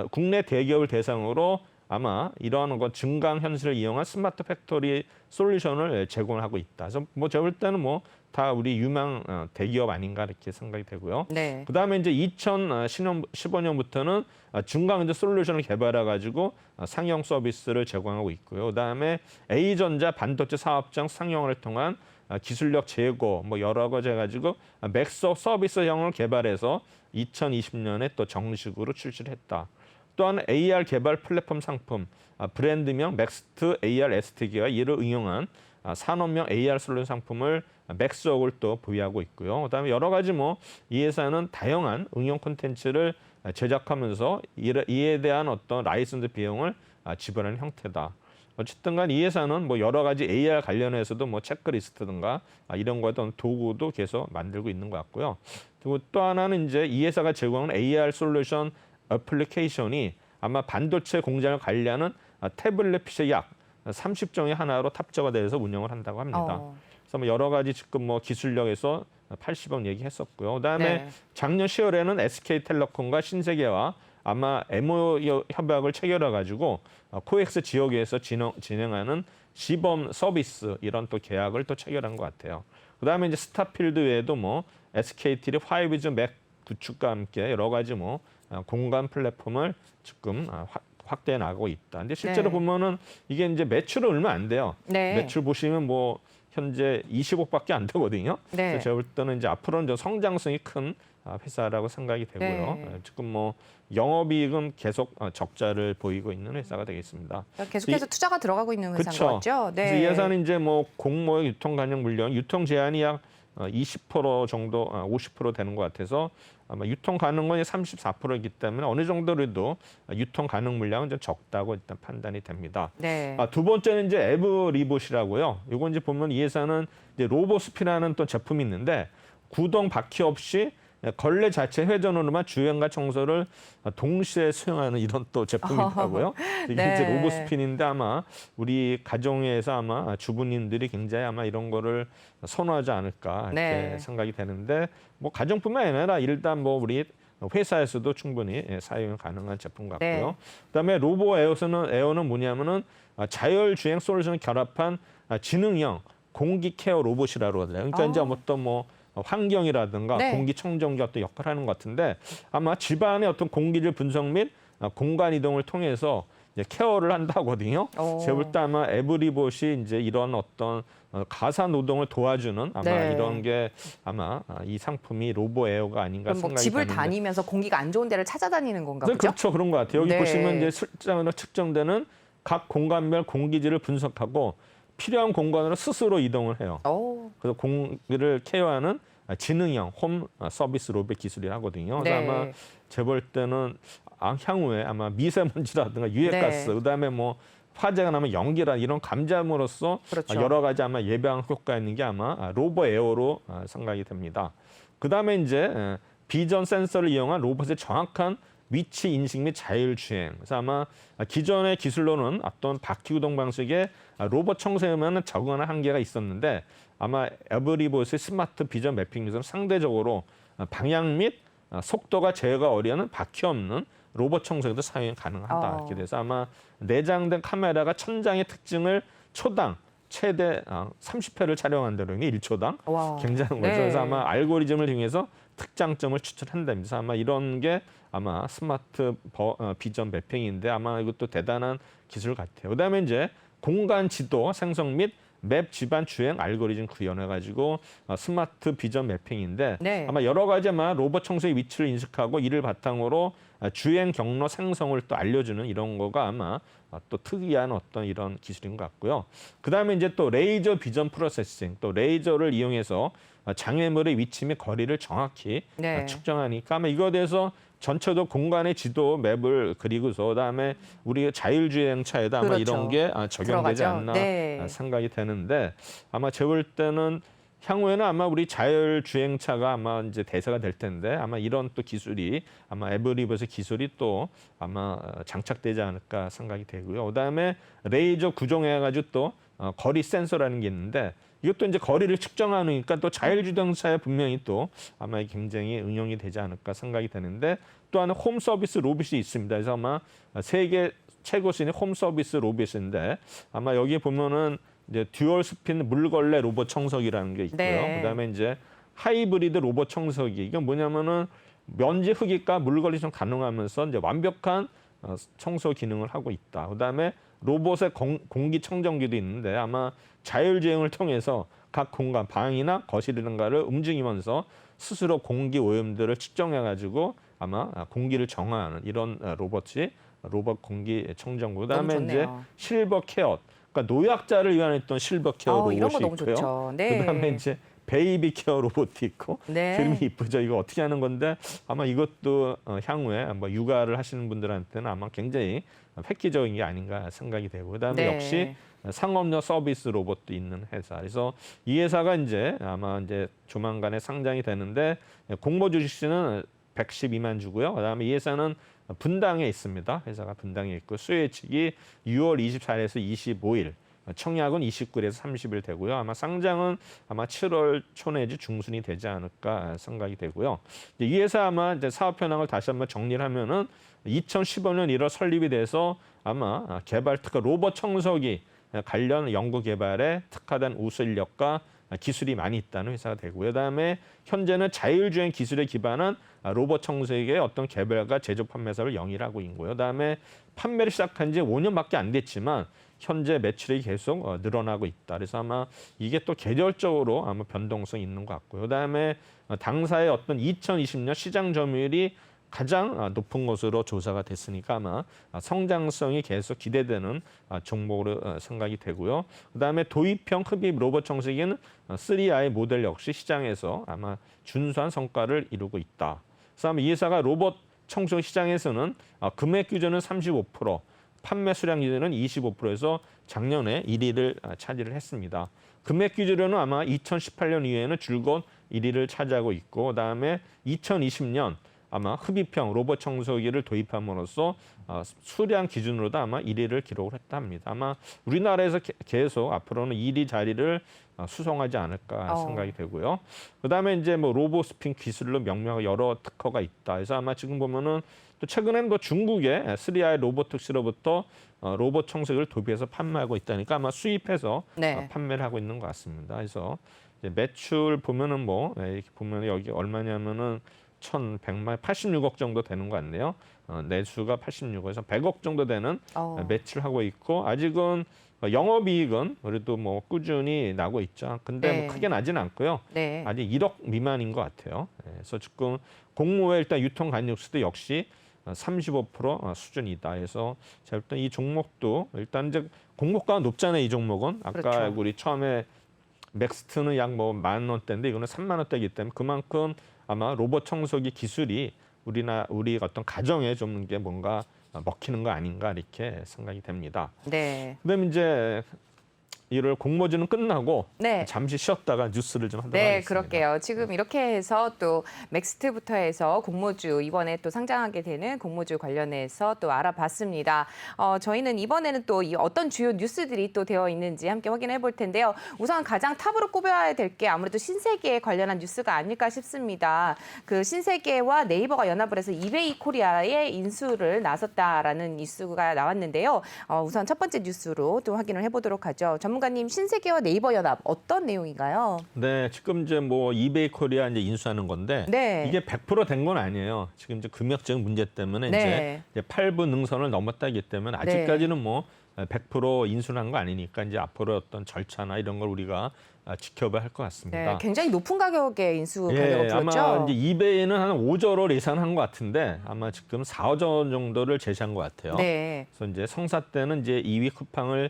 국내 대기업을 대상으로 아마 이러한 증강 현실을 이용한 스마트 팩토리 솔루션을 제공을 하고 있다. 그래서 뭐 제가 볼 때는 뭐 다 우리 유망 대기업 아닌가 이렇게 생각이 되고요. 네. 그다음에 이제 2015년부터는 중강 현실 솔루션을 개발해 가지고 상용 서비스를 제공하고 있고요. 그다음에 A전자 반도체 사업장 상용화를 통한 기술력 제고 뭐 여러 가지 해가지고 맥서 서비스형을 개발해서 2020년에 또 정식으로 출시를 했다. 또한 AR 개발 플랫폼 상품 브랜드명 맥스트 AR ST기와 이를 응용한 산업명 AR 솔루션 상품을 맥스웍을 또 보유하고 있고요. 그다음에 여러 가지 뭐 이 회사는 다양한 응용 콘텐츠를 제작하면서 이에 대한 어떤 라이선스 비용을 지불하는 형태다. 어쨌든 간 이 회사는 뭐 여러 가지 AR 관련해서도 뭐 체크리스트든가 이런 거 어떤 도구도 계속 만들고 있는 것 같고요. 그리고 또 하나는 이제 이 회사가 제공하는 AR 솔루션 애플리케이션이 아마 반도체 공장을 관리하는 태블릿 PC 약 30종의 하나로 탑재가 돼서 운영을 한다고 합니다. 그래서 뭐 여러 가지 지금 뭐 기술력에서 80억 얘기했었고요. 그다음에 작년 10월에는 SK텔레콤과 신세계와 아마 MOU 협약을 체결해 가지고 코엑스 지역에서 진행하는 시범 서비스 이런 또 계약을 또 체결한 것 같아요. 그다음에 이제 스타필드 외에도 뭐 SK텔레 5G 맥 구축과 함께 여러 가지 뭐 공간 플랫폼을 지금 확대해 나가고 있다. 근데 실제로 네. 보면은 이게 이제 매출은 얼마 안 돼요. 네. 매출 보시면 뭐 현재 20억밖에 안 되거든요. 네. 그래서 제가 볼 때는 이제 앞으로는 좀 성장성이 큰 회사라고 생각이 되고요. 네. 지금 뭐 영업이익은 계속 적자를 보이고 있는 회사가 되겠습니다. 계속해서 투자가 들어가고 있는 회사인 그쵸. 것 같죠? 그래서 이 회사는 이제 뭐 공모의 유통 가능 물량, 유통 제한이 약 20% 정도, 50% 되는 것 같아서 아마 유통 가능은 34%이기 때문에 어느 정도라도 유통 가능 물량은 좀 적다고 일단 판단이 됩니다. 네. 두 번째는 이제 에브리봇이라고요. 이건 이제 보면 이 회사는 이제 로보스피라는 또 제품이 있는데 구동 바퀴 없이 걸레 자체 회전으로만 주행과 청소를 동시에 수행하는 이런 또 제품이 있다고요. 이게 네. 이제 로보스핀인데 아마 우리 가정에서 아마 주부님들이 굉장히 아마 이런 거를 선호하지 않을까 이렇게 네. 생각이 되는데 뭐 가정뿐만 아니라 일단 뭐 우리 회사에서도 충분히 사용 가능한 제품 같고요. 네. 그다음에 로보 에어는 뭐냐면은 자율 주행 솔루션을 결합한 지능형 공기 케어 로봇이라고 하더라고요. 그러니까 이제 어떤 뭐 환경이라든가 네. 공기청정기 어떤 역할을 하는 것 같은데 아마 집안의 어떤 공기질 분석 및 공간 이동을 통해서 이제 케어를 한다거든요. 오. 제가 볼 때 아마 에브리봇이 이제 이런 어떤 가사 노동을 도와주는 아마 네. 이런 게 아마 이 상품이 로보 에어가 아닌가 그럼 뭐 생각이 집을 드는데. 다니면서 공기가 안 좋은 데를 찾아다니는 건가 네, 보죠? 그렇죠. 그런 것 같아요. 여기 네. 보시면 이제 실제로 측정되는 각 공간별 공기질을 분석하고 필요한 공간으로 스스로 이동을 해요. 오. 그래서 공기를 케어하는 지능형 홈 서비스 로봇 기술이 하거든요. 네. 그래서 아마 제가 볼 때는 향후에 아마 미세먼지라든가 유해가스, 네. 그다음에 뭐 화재가 나면 연기라 이런 감지함으로써 그렇죠. 여러 가지 아마 예방 효과 있는 게 아마 로보 에어로 생각이 됩니다. 그다음에 이제 비전 센서를 이용한 로봇의 정확한 위치 인식 및 자율 주행. 그래서 아마 기존의 기술로는 어떤 바퀴 구동 방식의 로봇 청소에만 적응하는 한계가 있었는데 아마 에브리봇의 스마트 비전 매핑 기술은 상대적으로 방향 및 속도가 제어가 어려운 바퀴 없는 로봇 청소에도 사용이 가능하다. 이렇게 돼서 아마 내장된 카메라가 천장의 특징을 초당 최대 30회를 촬영한다는 게 1초당 와. 굉장한 거죠. 네. 그래서 아마 알고리즘을 이용해서 특장점을 추출한답니다. 그래서 아마 이런 게 아마 스마트 비전 매핑인데 아마 이것도 대단한 기술 같아요. 그다음에 이제 공간 지도 생성 및 맵 집안 주행 알고리즘 구현해가지고 스마트 비전 매핑인데 네. 아마 여러 가지 아마 로봇 청소의 위치를 인식하고 이를 바탕으로 주행 경로 생성을 또 알려주는 이런 거가 아마 또 특이한 어떤 이런 기술인 것 같고요. 그다음에 이제 또 레이저 비전 프로세싱, 또 레이저를 이용해서 장애물의 위치 및 거리를 정확히 네. 측정하니까 아마 이거에 대해서 전체도 공간의 지도 맵을 그리고서 그다음에 우리 자율주행차에도 아마 그렇죠. 이런 게 적용되지 들어가죠. 않나 네. 생각이 되는데 아마 제가 볼 때는 향후에는 아마 우리 자율주행차가 아마 이제 대세가 될 텐데 아마 이런 또 기술이 아마 에브리봇의 기술이 또 아마 장착되지 않을까 생각이 되고요. 그다음에 레이저 구종해가지고 또 거리 센서라는 게 있는데 이것도 이제 거리를 측정하니까 또 자율주행차에 분명히 또 아마 굉장히 응용이 되지 않을까 생각이 되는데 또 하나 홈 서비스 로봇이 있습니다. 그래서 아마 세계 최고 수준의 홈 서비스 로봇인데 아마 여기 보면은 이제 듀얼 스핀 물걸레 로봇 청소기라는 게 있고요. 네. 그다음에 이제 하이브리드 로봇 청소기. 이건 뭐냐면은 먼지 흡입과 물걸레 좀 가능하면서 이제 완벽한 청소 기능을 하고 있다. 그다음에 로봇의 공기 청정기도 있는데 아마 자율주행을 통해서 각 공간, 방이나 거실이든가를 움직이면서 스스로 공기 오염들을 측정해가지고 아마 공기를 정화하는 이런 로봇 공기 청정기. 그다음에 너무 이제 좋네요. 실버 케어. 그러니까 노약자를 위한 어떤 실버 케어 로봇이 이런 거 너무 있고요. 좋죠. 네. 그다음에 이제 베이비 케어 로봇이 있고 네. 그림이 이쁘죠. 이거 어떻게 하는 건데 아마 이것도 향후에 뭐 육아를 하시는 분들한테는 아마 굉장히 획기적인 게 아닌가 생각이 되고 그다음에 네. 역시 상업용 서비스 로봇도 있는 회사. 그래서 이 회사가 이제 아마 이제 조만간에 상장이 되는데 공모 주식수는 112만 주고요. 그다음에 이 회사는 분당에 있습니다. 회사가 분당에 있고 수혜측이 6월 24일에서 25일, 청약은 29일에서 30일 되고요. 아마 상장은 아마 7월 초 내지 중순이 되지 않을까 생각이 되고요. 이 회사 아마 이제 사업 현황을 다시 한번 정리를 하면은 2015년 1월 설립이 돼서 아마 개발 특화 로봇 청소기 관련 연구 개발에 특화된 우수 인력과 기술이 많이 있다는 회사가 되고요. 그다음에 현재는 자율주행 기술에 기반한 로봇 청소기의 어떤 개발과 제조 판매 사업을 영위하고 있고요. 그다음에 판매를 시작한 지 5년밖에 안 됐지만 현재 매출이 계속 늘어나고 있다. 그래서 아마 이게 또 계절적으로 아마 변동성이 있는 것 같고요. 그다음에 당사의 어떤 2020년 시장 점유율이 가장 높은 것으로 조사가 됐으니까 아마 성장성이 계속 기대되는 종목으로 생각이 되고요. 그다음에 도입형 흡입 로봇 청소기는 3i 모델 역시 시장에서 아마 준수한 성과를 이루고 있다. 그래서 아마 이 회사가 로봇 청소기 시장에서는 금액 규제는 35%, 판매 수량 기준은 25%에서 작년에 1위를 차지를 했습니다. 금액 규제로는 아마 2018년 이후에는 줄곧 1위를 차지하고 있고 그다음에 2020년 아마 흡입형 로봇 청소기를 도입함으로써 수량 기준으로도 아마 1위를 기록을 했다 합니다. 아마 우리나라에서 계속 앞으로는 1위 자리를 수성하지 않을까 생각이 되고요. 그다음에 이제 뭐 로봇 스핀 기술로 명명한 여러 특허가 있다. 그래서 아마 지금 보면은 또 최근에는 뭐 중국의 3i 로보틱스로부터 로봇 청소기를 도입해서 판매하고 있다니까 아마 수입해서 네. 판매를 하고 있는 것 같습니다. 그래서 이제 매출 보면은 뭐 이렇게 보면 여기 얼마냐면은 1,186억 정도 되는 것 같네요. 내수가 86억에서 100억 정도 되는 매출하고 있고 아직은 영업이익은 그래도 뭐 꾸준히 나고 있죠. 근데 네. 뭐 크게 나지는 않고요. 네. 아직 1억 미만인 것 같아요. 그래서 지금 공모의 일단 유통 간역수도 역시 35% 수준이다. 해서 제가 볼 때 이 종목도 일단 이제 공모가가 높잖아요. 이 종목은 아까 그렇죠. 우리 처음에 맥스트는 약 뭐 10,000원대인데 이거는 30,000원대이기 때문에 그만큼 아마 로봇 청소기 기술이 우리 어떤 가정에 좀 게 뭔가 먹히는 거 아닌가 이렇게 생각이 됩니다. 네. 그다음에 이제 이를 공모주는 끝나고 네. 잠시 쉬었다가 뉴스를 좀 하도록 네, 하겠습니다. 그럴게요. 지금 이렇게 해서 또 맥스트부터 해서 공모주 이번에 또 상장하게 되는 공모주 관련해서 또 알아봤습니다. 저희는 이번에는 또 이 어떤 주요 뉴스들이 또 되어 있는지 함께 확인해 볼 텐데요. 우선 가장 탑으로 꼽아야 될 게 아무래도 신세계 관련한 뉴스가 아닐까 싶습니다. 그 신세계와 네이버가 연합을 해서 이베이 코리아의 인수를 나섰다라는 뉴스가 나왔는데요. 우선 첫 번째 뉴스로 또 확인을 해보도록 하죠. 전문가님, 신세계와 네이버 연합 어떤 내용인가요? 네, 지금 이제 뭐 이베이 코리아 이제 인수하는 건데 네. 이게 100% 된 건 아니에요. 지금 이제 금액적인 문제 때문에 네. 이제 8부 능선을 넘었다기 때문에 아직까지는 뭐 100% 인수한 거 아니니까 이제 앞으로 어떤 절차나 이런 걸 우리가 지켜봐야 할 것 같습니다. 네, 굉장히 높은 가격의 인수 예, 가격을 불렀죠. 아마 이제 이베이는 한 5조를 예상한 것 같은데 아마 지금 4조 정도를 제시한 것 같아요. 네. 그래서 이제 성사 때는 이제 2위 쿠팡을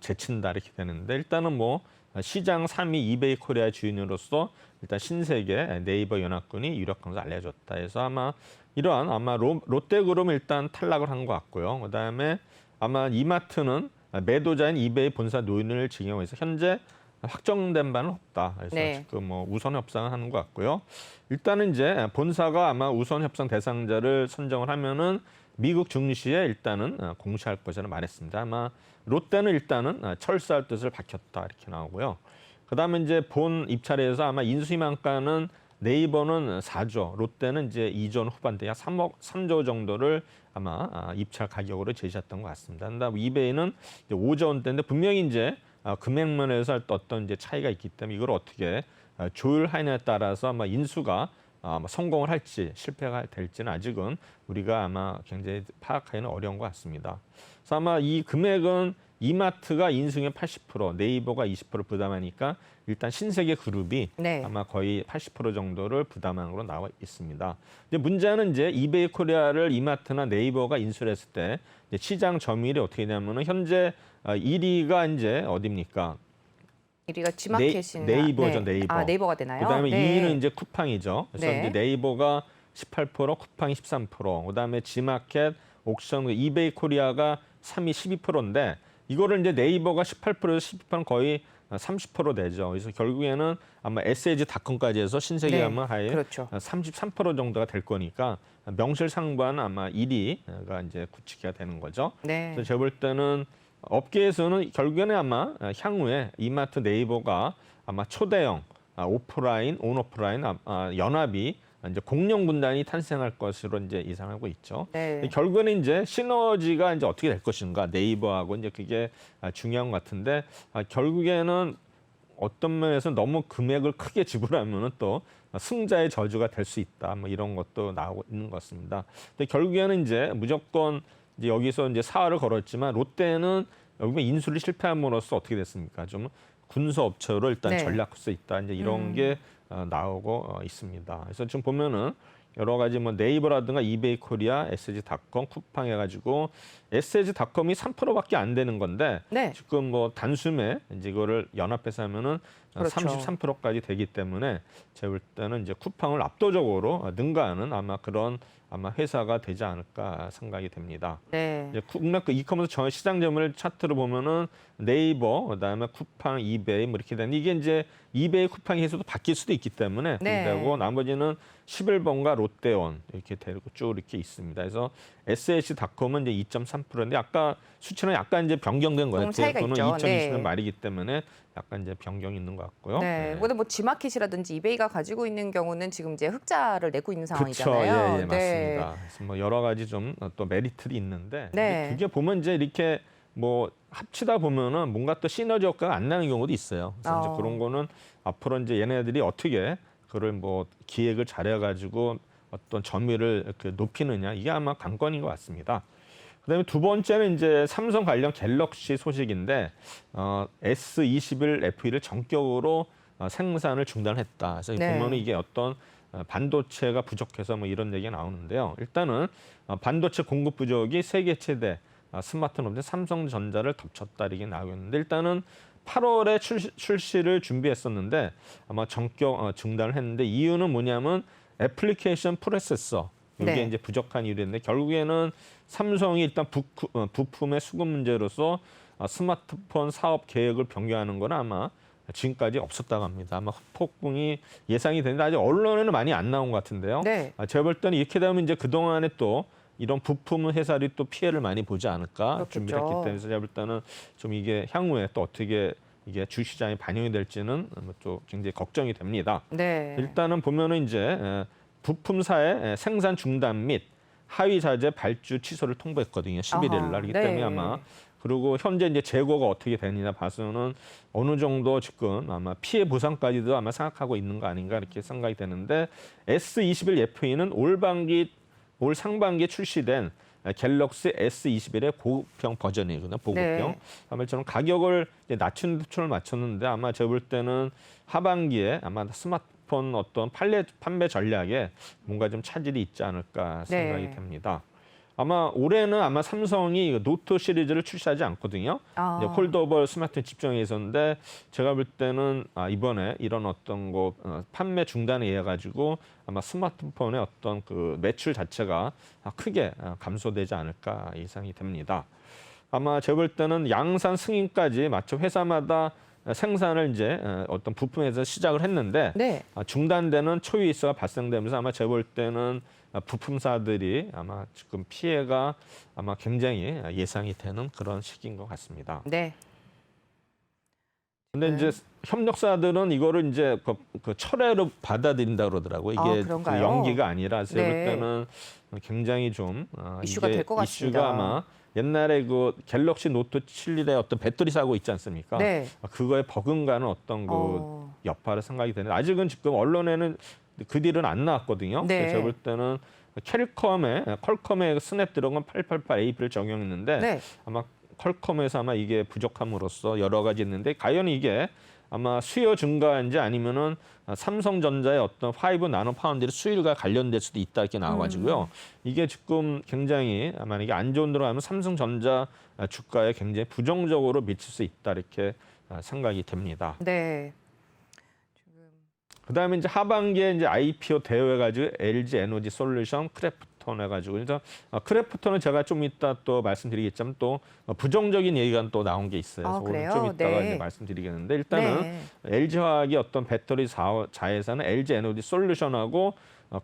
제친다 이렇게 되는데 일단은 뭐 시장 3위 이베이 코리아 주인으로서 일단 신세계 네이버 연합군이 유력한 것을 알려줬다 해서 아마 이러한 아마 롯데그룹은 일단 탈락을 한 것 같고요. 그다음에 아마 이마트는 매도자인 이베이 본사 노인을 징용해서 현재 확정된 바는 없다. 그래서 네. 지금 뭐 우선 협상을 하는 것 같고요. 일단은 이제 본사가 아마 우선 협상 대상자를 선정을 하면은 미국 증시에 일단은 공시할 것이라고 말했습니다. 아마 롯데는 일단은 철수할 뜻을 밝혔다 이렇게 나오고요. 그다음에 이제 본 입찰에서 아마 인수 희망가는 네이버는 4조, 롯데는 이제 2조 후반대 약 3조 정도를 아마 입찰 가격으로 제시했던 것 같습니다. 그다음 이베이는 이제 5조 원대인데 분명히 이제 금액면에서 어떤 이제 차이가 있기 때문에 이걸 어떻게 조율하느냐에 따라서 아마 인수가 아마 성공을 할지 실패가 될지는 아직은 우리가 아마 굉장히 파악하기는 어려운 것 같습니다. 그래서 아마 이 금액은 이마트가 인수의 80%, 네이버가 20% 부담하니까 일단 신세계 그룹이 네. 아마 거의 80% 정도를 부담한 걸로 나와 있습니다. 근데 문제는 이제 이베이 코리아를 이마트나 네이버가 인수를 했을 때 이제 시장 점유율이 어떻게 되냐면은 현재 1위가 이제 어디입니까? 1위가 G마켓인 네이버죠, 네이버. 아, 네이버가 되나요? 그다음에 네. 2위는 이제 쿠팡이죠. 그래서 네. 이제 네이버가 18%, 쿠팡이 13%, 그다음에 G마켓, 옥션, 이베이 코리아가 3위 12%인데 이거를 이제 네이버가 18%에서 12%는 거의 30% 되죠. 그래서 결국에는 아마 SAG닷컴까지 해서 신세계하면 하에 그렇죠. 33% 정도가 될 거니까 명실상부한 아마 1위가 이제 굳히기가 되는 거죠. 네. 그래서 제가 볼 때는 업계에서는 결국에는 아마 향후에 이마트 네이버가 아마 초대형 오프라인, 온오프라인 연합이 이제 공룡 군단이 탄생할 것으로 이제 예상하고 있죠. 네. 결국에는 이제 시너지가 이제 어떻게 될 것인가 네이버하고 이제 그게 중요한 것 같은데 결국에는 어떤 면에서 너무 금액을 크게 지불하면은 또 승자의 저주가 될 수 있다. 뭐 이런 것도 나오고 있는 것 같습니다. 근데 결국에는 이제 무조건 이제 여기서 이제 사활을 걸었지만 롯데는 여기 인수를 실패함으로써 어떻게 됐습니까? 좀 군수업체로 일단 네. 전락할 수 있다. 이제 이런 게 나오고 있습니다. 그래서 지금 보면은 여러 가지 뭐 네이버라든가 이베이 코리아, SSG닷컴, 쿠팡 해가지고 SSG닷컴이 3%밖에 안 되는 건데 네. 지금 뭐 단숨에 이제 이거를 연합해서 하면은 그렇죠. 33%까지 되기 때문에 제가 볼 때는 이제 쿠팡을 압도적으로 능가하는 아마 그런 아마 회사가 되지 않을까 생각이 됩니다. 네. 이제 국내 그 이커머스 전 시장 점유율 차트로 보면은 네이버, 그다음에 쿠팡, 이베이 뭐 이렇게 되는 이게 이제 이베이, 쿠팡이 해서도 바뀔 수도 있기 때문에 네. 되고 나머지는 11번가 롯데원 이렇게 되고 쭉 이렇게 있습니다. 그래서 SSG닷컴은 이제 2.3%인데 아까 수치는 약간 이제 변경된 거예요. 조금 차이가 그거는 있죠. 2020년 네. 말이기 때문에 약간 이제 변경이 있는 것 같고요. 네. 근데 뭐 지마켓이라든지 이베이가 가지고 있는 경우는 지금 이제 흑자를 내고 있는 그렇죠. 상황이잖아요. 예, 맞습니다. 그래서 뭐 여러 가지 좀 또 메리트들이 있는데 네. 그게 보면 이제 이렇게 뭐 합치다 보면은 뭔가 또 시너지 효과가 안 나는 경우도 있어요. 그래서 이제 그런 거는 앞으로 이제 얘네들이 어떻게 그걸 뭐 기획을 잘해가지고 어떤 점유율을 이렇게 높이느냐 이게 아마 관건인 것 같습니다. 그다음에 두 번째는 이제 삼성 관련 갤럭시 소식인데 S21 FE를 전격으로 생산을 중단했다. 그래서 네. 보면은 이게 어떤 반도체가 부족해서 뭐 이런 얘기가 나오는데요. 일단은 반도체 공급 부족이 세계 최대 스마트폰 업체 삼성전자를 덮쳤다 이렇게 나오고 있는데 일단은 8월에 출시를 준비했었는데 아마 전격 중단을 했는데 이유는 뭐냐면 애플리케이션 프로세서 이게 네. 이제 부족한 이유인데 결국에는 삼성이 일단 부품의 수급 문제로서 스마트폰 사업 계획을 변경하는 건 아마 지금까지 없었다고 합니다. 아마 폭풍이 예상이 되는데 아직 언론에는 많이 안 나온 것 같은데요. 네. 제가 볼 때는 이렇게 되면 이제 그동안에 또 이런 부품 회사들이 또 피해를 많이 보지 않을까 그렇겠죠. 준비를 했기 때문에 제가 볼 때는 좀 이게 향후에 또 어떻게 이게 주시장에 반영이 될지는 또 굉장히 걱정이 됩니다. 네. 일단은 보면은 이제 부품사의 생산 중단 및 하위 자재 발주 취소를 통보했거든요. 11일 아하, 날이기 네. 때문에 아마 그리고 현재 이제 재고가 어떻게 되느냐 봐서는 어느 정도 지금 아마 피해 보상까지도 아마 생각하고 있는 거 아닌가 이렇게 생각이 되는데 S21 FE는 올 상반기에 출시된 갤럭시 S21의 고급형 버전이거든요. 보급형. 네. 아마 저는 가격을 이제 낮추는 데 초점을 맞췄는데 아마 제가 볼 때는 하반기에 아마 스마트폰 어떤 판매 전략에 뭔가 좀 차질이 있지 않을까 생각이 네. 됩니다. 아마 올해는 아마 삼성이 노트 시리즈를 출시하지 않거든요. 이제 폴더블 스마트폰 집중해 있었는데 제가 볼 때는 이번에 이런 어떤 거 판매 중단에 의해 가지고 아마 스마트폰의 어떤 그 매출 자체가 크게 감소되지 않을까 예상이 됩니다. 아마 제가 볼 때는 양산 승인까지 마치 회사마다 생산을 이제 어떤 부품에서 시작을 했는데 네. 중단되는 초유이수가 발생되면서 아마 제가 볼 때는 부품사들이 아마 지금 피해가 아마 굉장히 예상이 되는 그런 시기인 것 같습니다. 네. 근데 이제 협력사들은 이거를 이제 그 철회로 받아들인다 그러더라고요. 이게 그 그런가요? 연기가 아니라 제가 네. 볼 때는 굉장히 좀 이슈가 이게 될것 같습니다. 이슈가 아마 옛날에 그 갤럭시 노트 7의 어떤 배터리 사고 있지 않습니까? 네. 그거에 버금가는 어떤 그 여파를 생각이 되는데 아직은 지금 언론에는 그 딜은 안 나왔거든요. 네. 제가 볼 때는 퀄컴의 스냅드래곤 888AP를 적용했는데 네. 아마 퀄컴에서 아마 이게 부족함으로써 여러 가지 있는데 과연 이게 아마 수요 증가인지 아니면은 삼성전자의 어떤 5 나노 파운드의 수율과 관련될 수도 있다 이렇게 나와가지고요. 이게 지금 굉장히 만약에 안 좋은 데로 가면 삼성전자 주가에 굉장히 부정적으로 미칠 수 있다 이렇게 생각이 됩니다. 네. 그다음에 이제 하반기에 이제 IPO 대여해가지고 LG 에너지 솔루션 크래프톤 해가지고 그래서 크래프톤은 제가 좀 이따 또 말씀드리겠지만 또 부정적인 얘기가 또 나온 게 있어요. 그래서 오늘 그래요? 좀 이따가 네. 이제 말씀드리겠는데 일단은 네. LG화학의 어떤 배터리 자회사는 LG 에너지 솔루션하고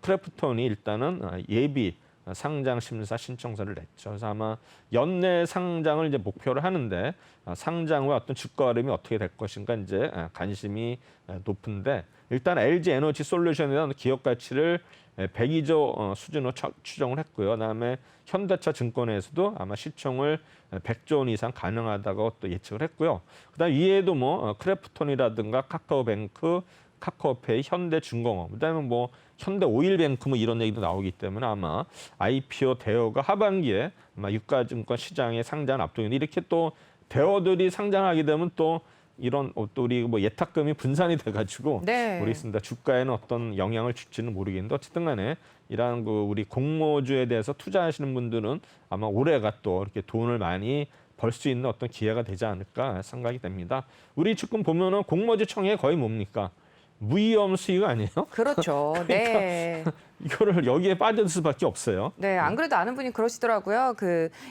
크래프톤이 일단은 예비 상장 심사 신청서를 냈죠. 그래서 아마 연내 상장을 이제 목표로 하는데 상장 후 어떤 주가 흐름이 어떻게 될 것인가 이제 관심이 높은데 일단 LG 에너지 솔루션에 대한 기업 가치를 102조 수준으로 추정을 했고요. 그다음에 현대차 증권에서도 아마 시총을 100조 원 이상 가능하다고 또 예측을 했고요. 그다음 이외에도 뭐 크래프톤이라든가 카카오뱅크, 카카오페이, 현대중공업, 그다음에 뭐 현대오일뱅크 뭐 이런 얘기도 나오기 때문에 아마 IPO 대여가 하반기에 아마 유가증권 시장에 상장 앞두고 이렇게 또 대여들이 상장하게 되면 또 이런 또 우리 뭐 예탁금이 분산이 돼가지고 네. 모르겠습니다. 주가에는 어떤 영향을 줄지는 모르겠는데 어쨌든간에 이러한 그 우리 공모주에 대해서 투자하시는 분들은 아마 올해가 또 이렇게 돈을 많이 벌 수 있는 어떤 기회가 되지 않을까 생각이 됩니다. 우리 지금 보면은 공모주 청약이 거의 뭡니까? 무위험 수익 아니에요? 그렇죠. 네. 이거를 여기에 빠질 수밖에 없어요. 네, 안 그래도 아는 분이 그러시더라고요.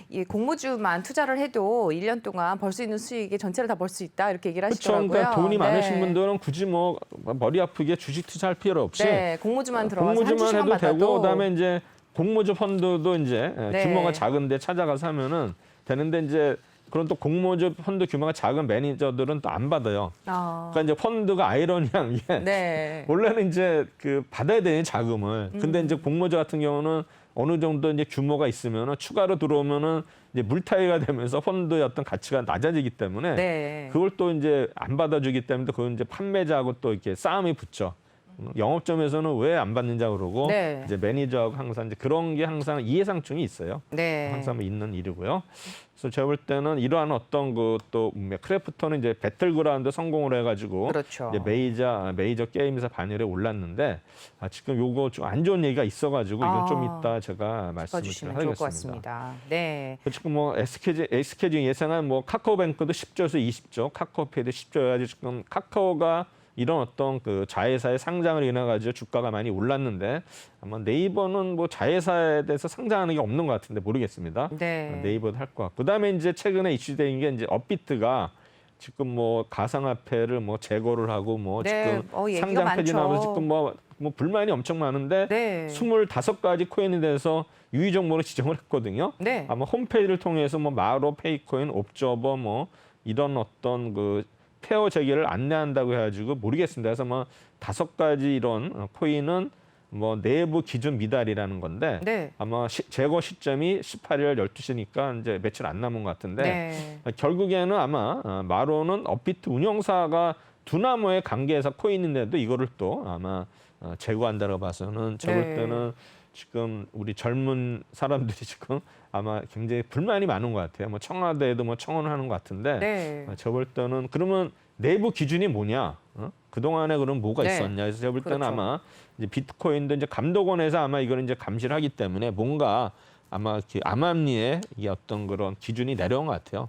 이 공모주만 투자를 해도 1년 동안 벌 수 있는 수익이 전체를 다 벌 수 있다 이렇게 얘기를 그렇죠. 하시더라고요. 그러니까 돈이 네. 많으신 분들은 굳이 뭐 머리 아프게 주식 투자할 필요 없이 네, 공모주만 들어와서 한 공모주만 주씩만 해도 되고 받아도 그다음에 이제 공모주 펀드도 이제 네. 규모가 작은데 찾아가서 하면은 되는데 이제 그런 또 공모주 펀드 규모가 작은 매니저들은 또 안 받아요. 그러니까 이제 펀드가 아이러니한 게 네. 원래는 이제 그 받아야 되는 자금을 근데 이제 공모주 같은 경우는 어느 정도 이제 규모가 있으면은 추가로 들어오면은 이제 물타기가 되면서 펀드의 어떤 가치가 낮아지기 때문에 네. 그걸 또 이제 안 받아주기 때문에 그건 이제 판매자하고 또 이렇게 싸움이 붙죠. 영업점에서는 왜 안 받는지 그러고 네. 이제 매니저하고 항상 이제 그런 게 항상 이해상충이 있어요. 네. 항상 있는 일이고요. 그래서 제가 볼 때는 이러한 어떤 그 또 크래프톤은 이제 배틀그라운드 성공을 해가지고 그렇죠. 이제 메이저 게임에서 반열에 올랐는데 지금 요거 좀 안 좋은 얘기가 있어가지고 이건 좀 이따 제가 말씀을 짚어주시면 드리겠습니다. 좋을 것 같습니다. 네. 지금 뭐 SKG 예상한 뭐 카카오뱅크도 10조에서 20조, 카카오페이도 10조여가지고 지금 카카오가 이런 어떤 그 자회사의 상장을 인해 가지고 주가가 많이 올랐는데 아마 네이버는 뭐 자회사에 대해서 상장하는 게 없는 것 같은데 모르겠습니다. 네. 네이버도 할 것 같고 그다음에 이제 최근에 이슈된 게 이제 업비트가 지금 뭐 가상화폐를 뭐 재고를 하고 뭐 네. 지금 얘기가 상장 많죠. 폐지나면서 지금 뭐 불만이 엄청 많은데 네. 25가지 코인에 대해서 유의 정보로 지정을 했거든요. 네. 아마 홈페이지를 통해서 뭐 마로, 페이코인, 옵저버 뭐 이런 어떤 그 페어 재개를 안내한다고 해가지고 모르겠습니다. 그래서 뭐 5가지 이런 코인은 뭐 내부 기준 미달이라는 건데 네. 아마 재고 시점이 18일 12시니까 이제 며칠 안 남은 것 같은데 네. 결국에는 아마 마로는 업비트 운영사가 두나무의 관계에서 코인인데도 이거를 또 아마 제거한다고 봐서는 제가 볼 네. 때는 지금 우리 젊은 사람들이 지금 아마 굉장히 불만이 많은 것 같아요. 뭐 청와대에도 뭐 청원을 하는 것 같은데 네. 제가 볼 때는 그러면 내부 기준이 뭐냐? 그동안에 그럼 뭐가 네. 있었냐? 그래서 제가 볼 때는 그렇죠. 아마 이제 비트코인도 이제 감독원에서 아마 이거를 이제 감시를 하기 때문에 뭔가 아마 이렇게 암암리에 이게 어떤 그런 기준이 내려온 것 같아요.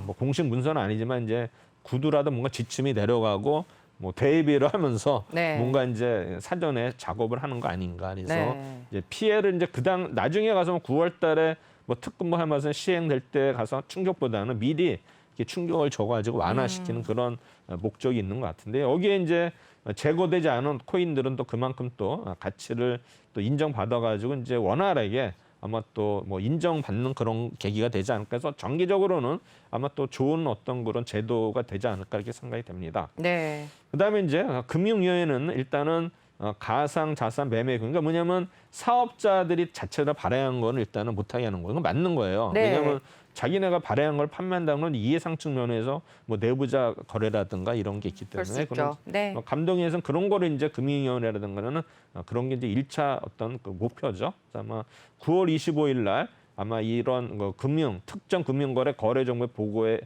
뭐 공식 문서는 아니지만 이제 구두라도 뭔가 지침이 내려가고 뭐 대비를 하면서 네. 뭔가 이제 사전에 작업을 하는 거 아닌가. 그래서 네. 이제 피해를 이제 나중에 가서 9월달에 뭐 특근뭐 하면서 시행될 때 가서 충격보다는 미리 이렇게 충격을 줘가지고 완화시키는 그런 목적이 있는 것 같은데 여기에 이제 제거되지 않은 코인들은 또 그만큼 또 가치를 또 인정받아가지고 이제 원활하게 아마 또 뭐 인정받는 그런 계기가 되지 않을까 해서 정기적으로는 아마 또 좋은 어떤 그런 제도가 되지 않을까 이렇게 생각이 됩니다. 네. 그다음에 이제 금융위원회는 일단은 가상 자산 매매 그러니까 뭐냐면 사업자들이 자체로 발행한 거는 일단은 못하게 하는 거예요. 이건 맞는 거예요. 네. 왜냐하면 자기네가 발행한 걸 판매한다는 이해상충 면에서 뭐 내부자 거래라든가 이런 게 있기 그럴 수 때문에 있죠. 네. 감독위에서는 그런 거를 이제 금융위원회라든가는 그런 게 이제 1차 어떤 그 목표죠. 그래서 아마 9월 25일 날 아마 이런 특정 금융거래 거래 정보 보고에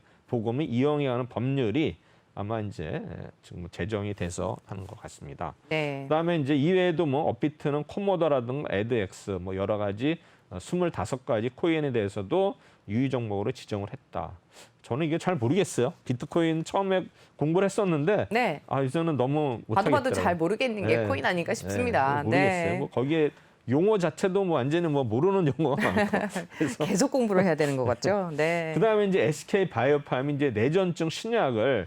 이용해 하는 법률이 아마 이제 지금 제정이 돼서 하는 것 같습니다. 네. 그다음에 이제 이외에도 뭐 업비트는 코모더라든가 에드엑스 뭐 여러 가지 25가지 코인에 대해서도 유의 종목으로 지정을 했다. 저는 이게 잘 모르겠어요. 비트코인 처음에 공부를 했었는데 네. 이제는 너무 못하겠더라고요. 봐도 잘 모르겠는 게 네. 코인 아닌가 싶습니다. 모르겠어요. 뭐 거기에 용어 자체도 뭐 완전히 뭐 모르는 용어가 많고. 그래서 계속 공부를 해야 되는 것 같죠. 네. 그다음에 이제 SK 바이오팜이 이제 뇌전증 신약을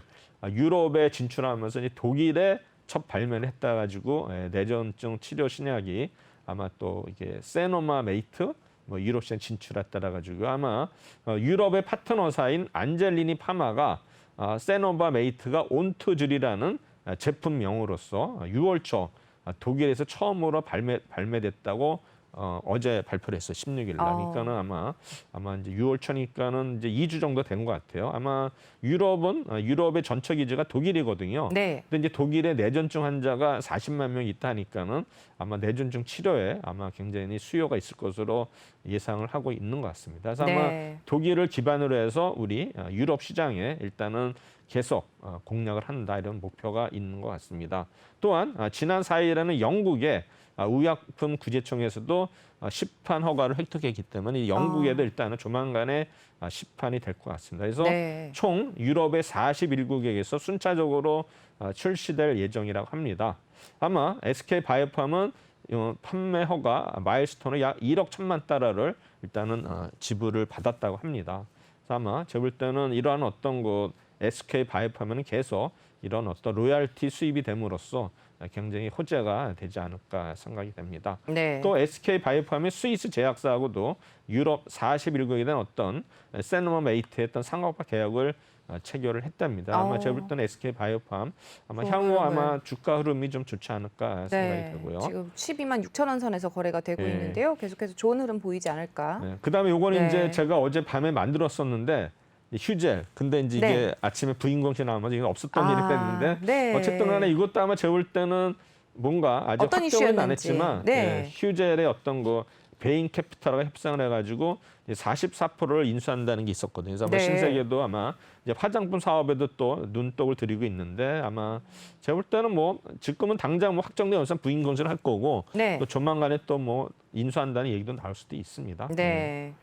유럽에 진출하면서 이제 독일에 첫 발매를 했다 가지고 뇌전증 치료 신약이 아마 또 이게 세노마메이트 뭐 유럽 시장 진출에 따라 가지고 아마 유럽의 파트너사인 안젤리니 파마가 세노바메이트가 온투줄이라는 제품명으로서 6월 초 독일에서 처음으로 발매됐다고 어제 발표를 했어요. 16일 날. 그러니까는 아마 이제 6월 초니까는 이제 2주 정도 된 것 같아요. 아마 유럽의 전처 기지가 독일이거든요. 네. 근데 이제 독일에 뇌전증 환자가 40만 명 있다 하니까는 아마 뇌전증 치료에 아마 굉장히 수요가 있을 것으로 예상을 하고 있는 것 같습니다. 그래서 아마 네. 독일을 기반으로 해서 우리 유럽 시장에 일단은 계속 공략을 한다 이런 목표가 있는 것 같습니다. 또한 지난 4일에는 영국의 의약품 구제청에서도 시판 허가를 획득했기 때문에 영국에도 일단은 조만간에 시판이 될 것 같습니다. 그래서 네. 총 유럽의 41국에서 순차적으로 출시될 예정이라고 합니다. 아마 SK바이오팜은 판매 허가 마일스톤을 약 1억 1천만 달러를 일단은 지불을 받았다고 합니다. 그래서 아마 제가 볼 때는 이러한 어떤 SK바이오팜은 계속 이런 어떤 로열티 수입이 됨으로써 굉장히 호재가 되지 않을까 생각이 됩니다. 네. 또 SK바이오팜의 스위스 제약사하고도 유럽 41국에 대한 어떤 세노마메이트의 어떤 상업화 계약을 체결을 했답니다. 아마 제가 볼 때는 SK바이오팜 아마 향후 아마 주가 흐름이 좀 좋지 않을까 생각이 되고요. 지금 12만 6천 원 선에서 거래가 되고 네. 있는데요. 계속해서 좋은 흐름 보이지 않을까. 네. 그다음에 요거는 네. 이제 제가 어제 밤에 만들었었는데 휴젤. 근데 이제 이게 네. 아침에 부인공시 나오면서 이게 없었던 일이 뺐는데 네. 어쨌든 간에 이것도 아마 제가 볼 때는 뭔가 아직 어떤 확정은 안 이슈였는지. 했지만 네. 휴젤의 어떤 베인 캐피탈과 협상을 해가지고 44%를 인수한다는 게 있었거든요. 그래서 아마 네. 신세계도 아마 이제 화장품 사업에도 또 눈독을 들이고 있는데 아마 제가 볼 때는 뭐 지금은 당장 확정된 우선 부인 건설을 할 거고 네. 또 조만간에 또 뭐 인수한다는 얘기도 나올 수도 있습니다. 네.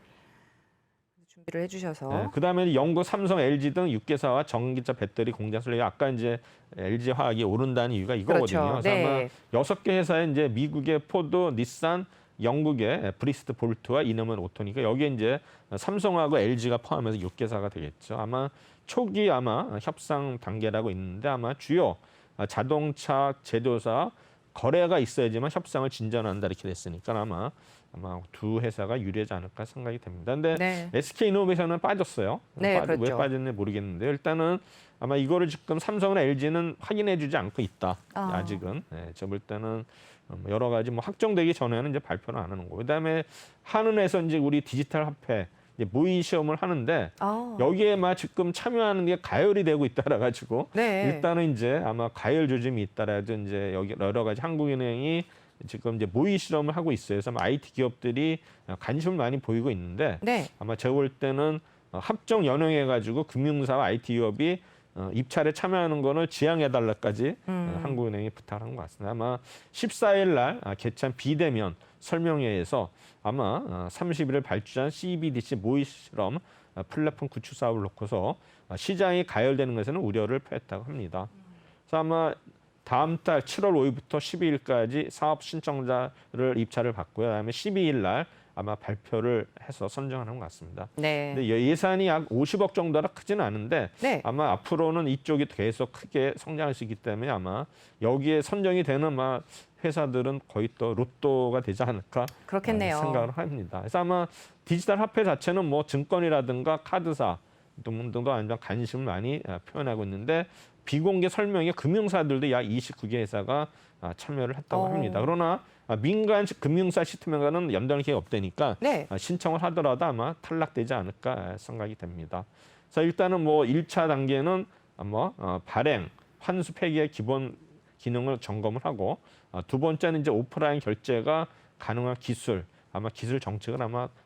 준비를 해주셔서. 네, 그다음에 영국, 삼성, LG 등 6개사와 전기차 배터리 공장 설립. 아까 이제 LG 화학이 오른다는 이유가 이거거든요. 그렇죠. 그래서 네. 아마 6개 회사에 이제 미국의 포드, 닛산, 영국의 브리스트 볼트와 이너먼 오토니까 여기에 이제 삼성하고 LG가 포함해서 6개사가 되겠죠. 아마 초기 협상 단계라고 있는데 아마 주요 자동차 제조사 거래가 있어야지만 협상을 진전한다 이렇게 됐으니까 아마 두 회사가 유리하지 않을까 생각이 됩니다. 근데 네. SK이노베이션은 빠졌어요. 네, 왜 그렇죠. 빠졌는지 모르겠는데 일단은 아마 이거를 지금 삼성이나 LG는 확인해주지 않고 있다. 아직은. 네, 제가 볼 때는 여러 가지 확정되기 전에는 이제 발표는 안 하는 거고. 그다음에 한은에서 이제 우리 디지털 화폐 이제 모의 시험을 하는데 여기에 지금 참여하는 게 가열이 되고 있다라 가지고 네. 일단은 이제 아마 가열 조짐이 있다라도 이제 여기 여러 가지 한국은행이 지금 이제 모의 실험을 하고 있어요. 그래서 IT 기업들이 관심을 많이 보이고 있는데 네. 아마 제가 볼 때는 합정 연영해 가지고 금융사와 IT 기업이 입찰에 참여하는 거는 지양해달라까지 한국은행이 부탁하는 것 같습니다. 아마 14일 날 개최한 비대면 설명회에서 아마 30일을 발주한 CBDC 모의 실험 플랫폼 구축 사업을 놓고서 시장이 가열되는 것에는 우려를 표했다고 합니다. 그래서 아마 다음 달 7월 5일부터 12일까지 사업 신청자를 입찰을 받고요. 그다음에 12일 날 아마 발표를 해서 선정하는 것 같습니다. 네. 근데 예산이 약 50억 정도라 크지는 않은데 네. 아마 앞으로는 이쪽이 계속 크게 성장할 수 있기 때문에 아마 여기에 선정이 되는 회사들은 거의 또 로또가 되지 않을까 그렇겠네요. 생각을 합니다. 그래서 아마 디지털 화폐 자체는 증권이라든가 카드사 등도 아니면 관심을 많이 표현하고 있는데 비공개 설명에 금융사들도 약 29개 회사가 참여를 했다고 합니다. 그러나 민간 금융사 시스템과는 연동할 게 없다니까 네. 신청을 하더라도 아마 탈락되지 않을까 생각이 됩니다. 그래서 일단은 1차 단계는 발행, 환수 폐기의 기본 기능을 점검을 하고 두 번째는 이제 오프라인 결제가 가능한 기술, 기술 정책을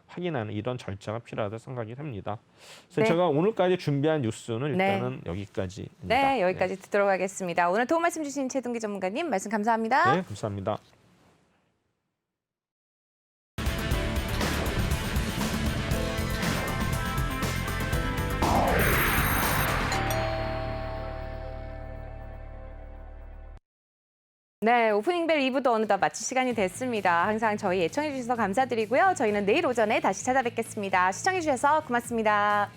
확인하는 이런 절차가 필요하다 생각이 됩니다. 그래서 네. 제가 오늘까지 준비한 뉴스는 네. 일단은 여기까지입니다. 네, 여기까지 듣도록 하겠습니다. 오늘 도움 말씀 주신 최동기 전문가님 말씀 감사합니다. 네, 감사합니다. 네, 오프닝벨 2부도 어느덧 마칠 시간이 됐습니다. 항상 저희 애청해 주셔서 감사드리고요. 저희는 내일 오전에 다시 찾아뵙겠습니다. 시청해 주셔서 고맙습니다.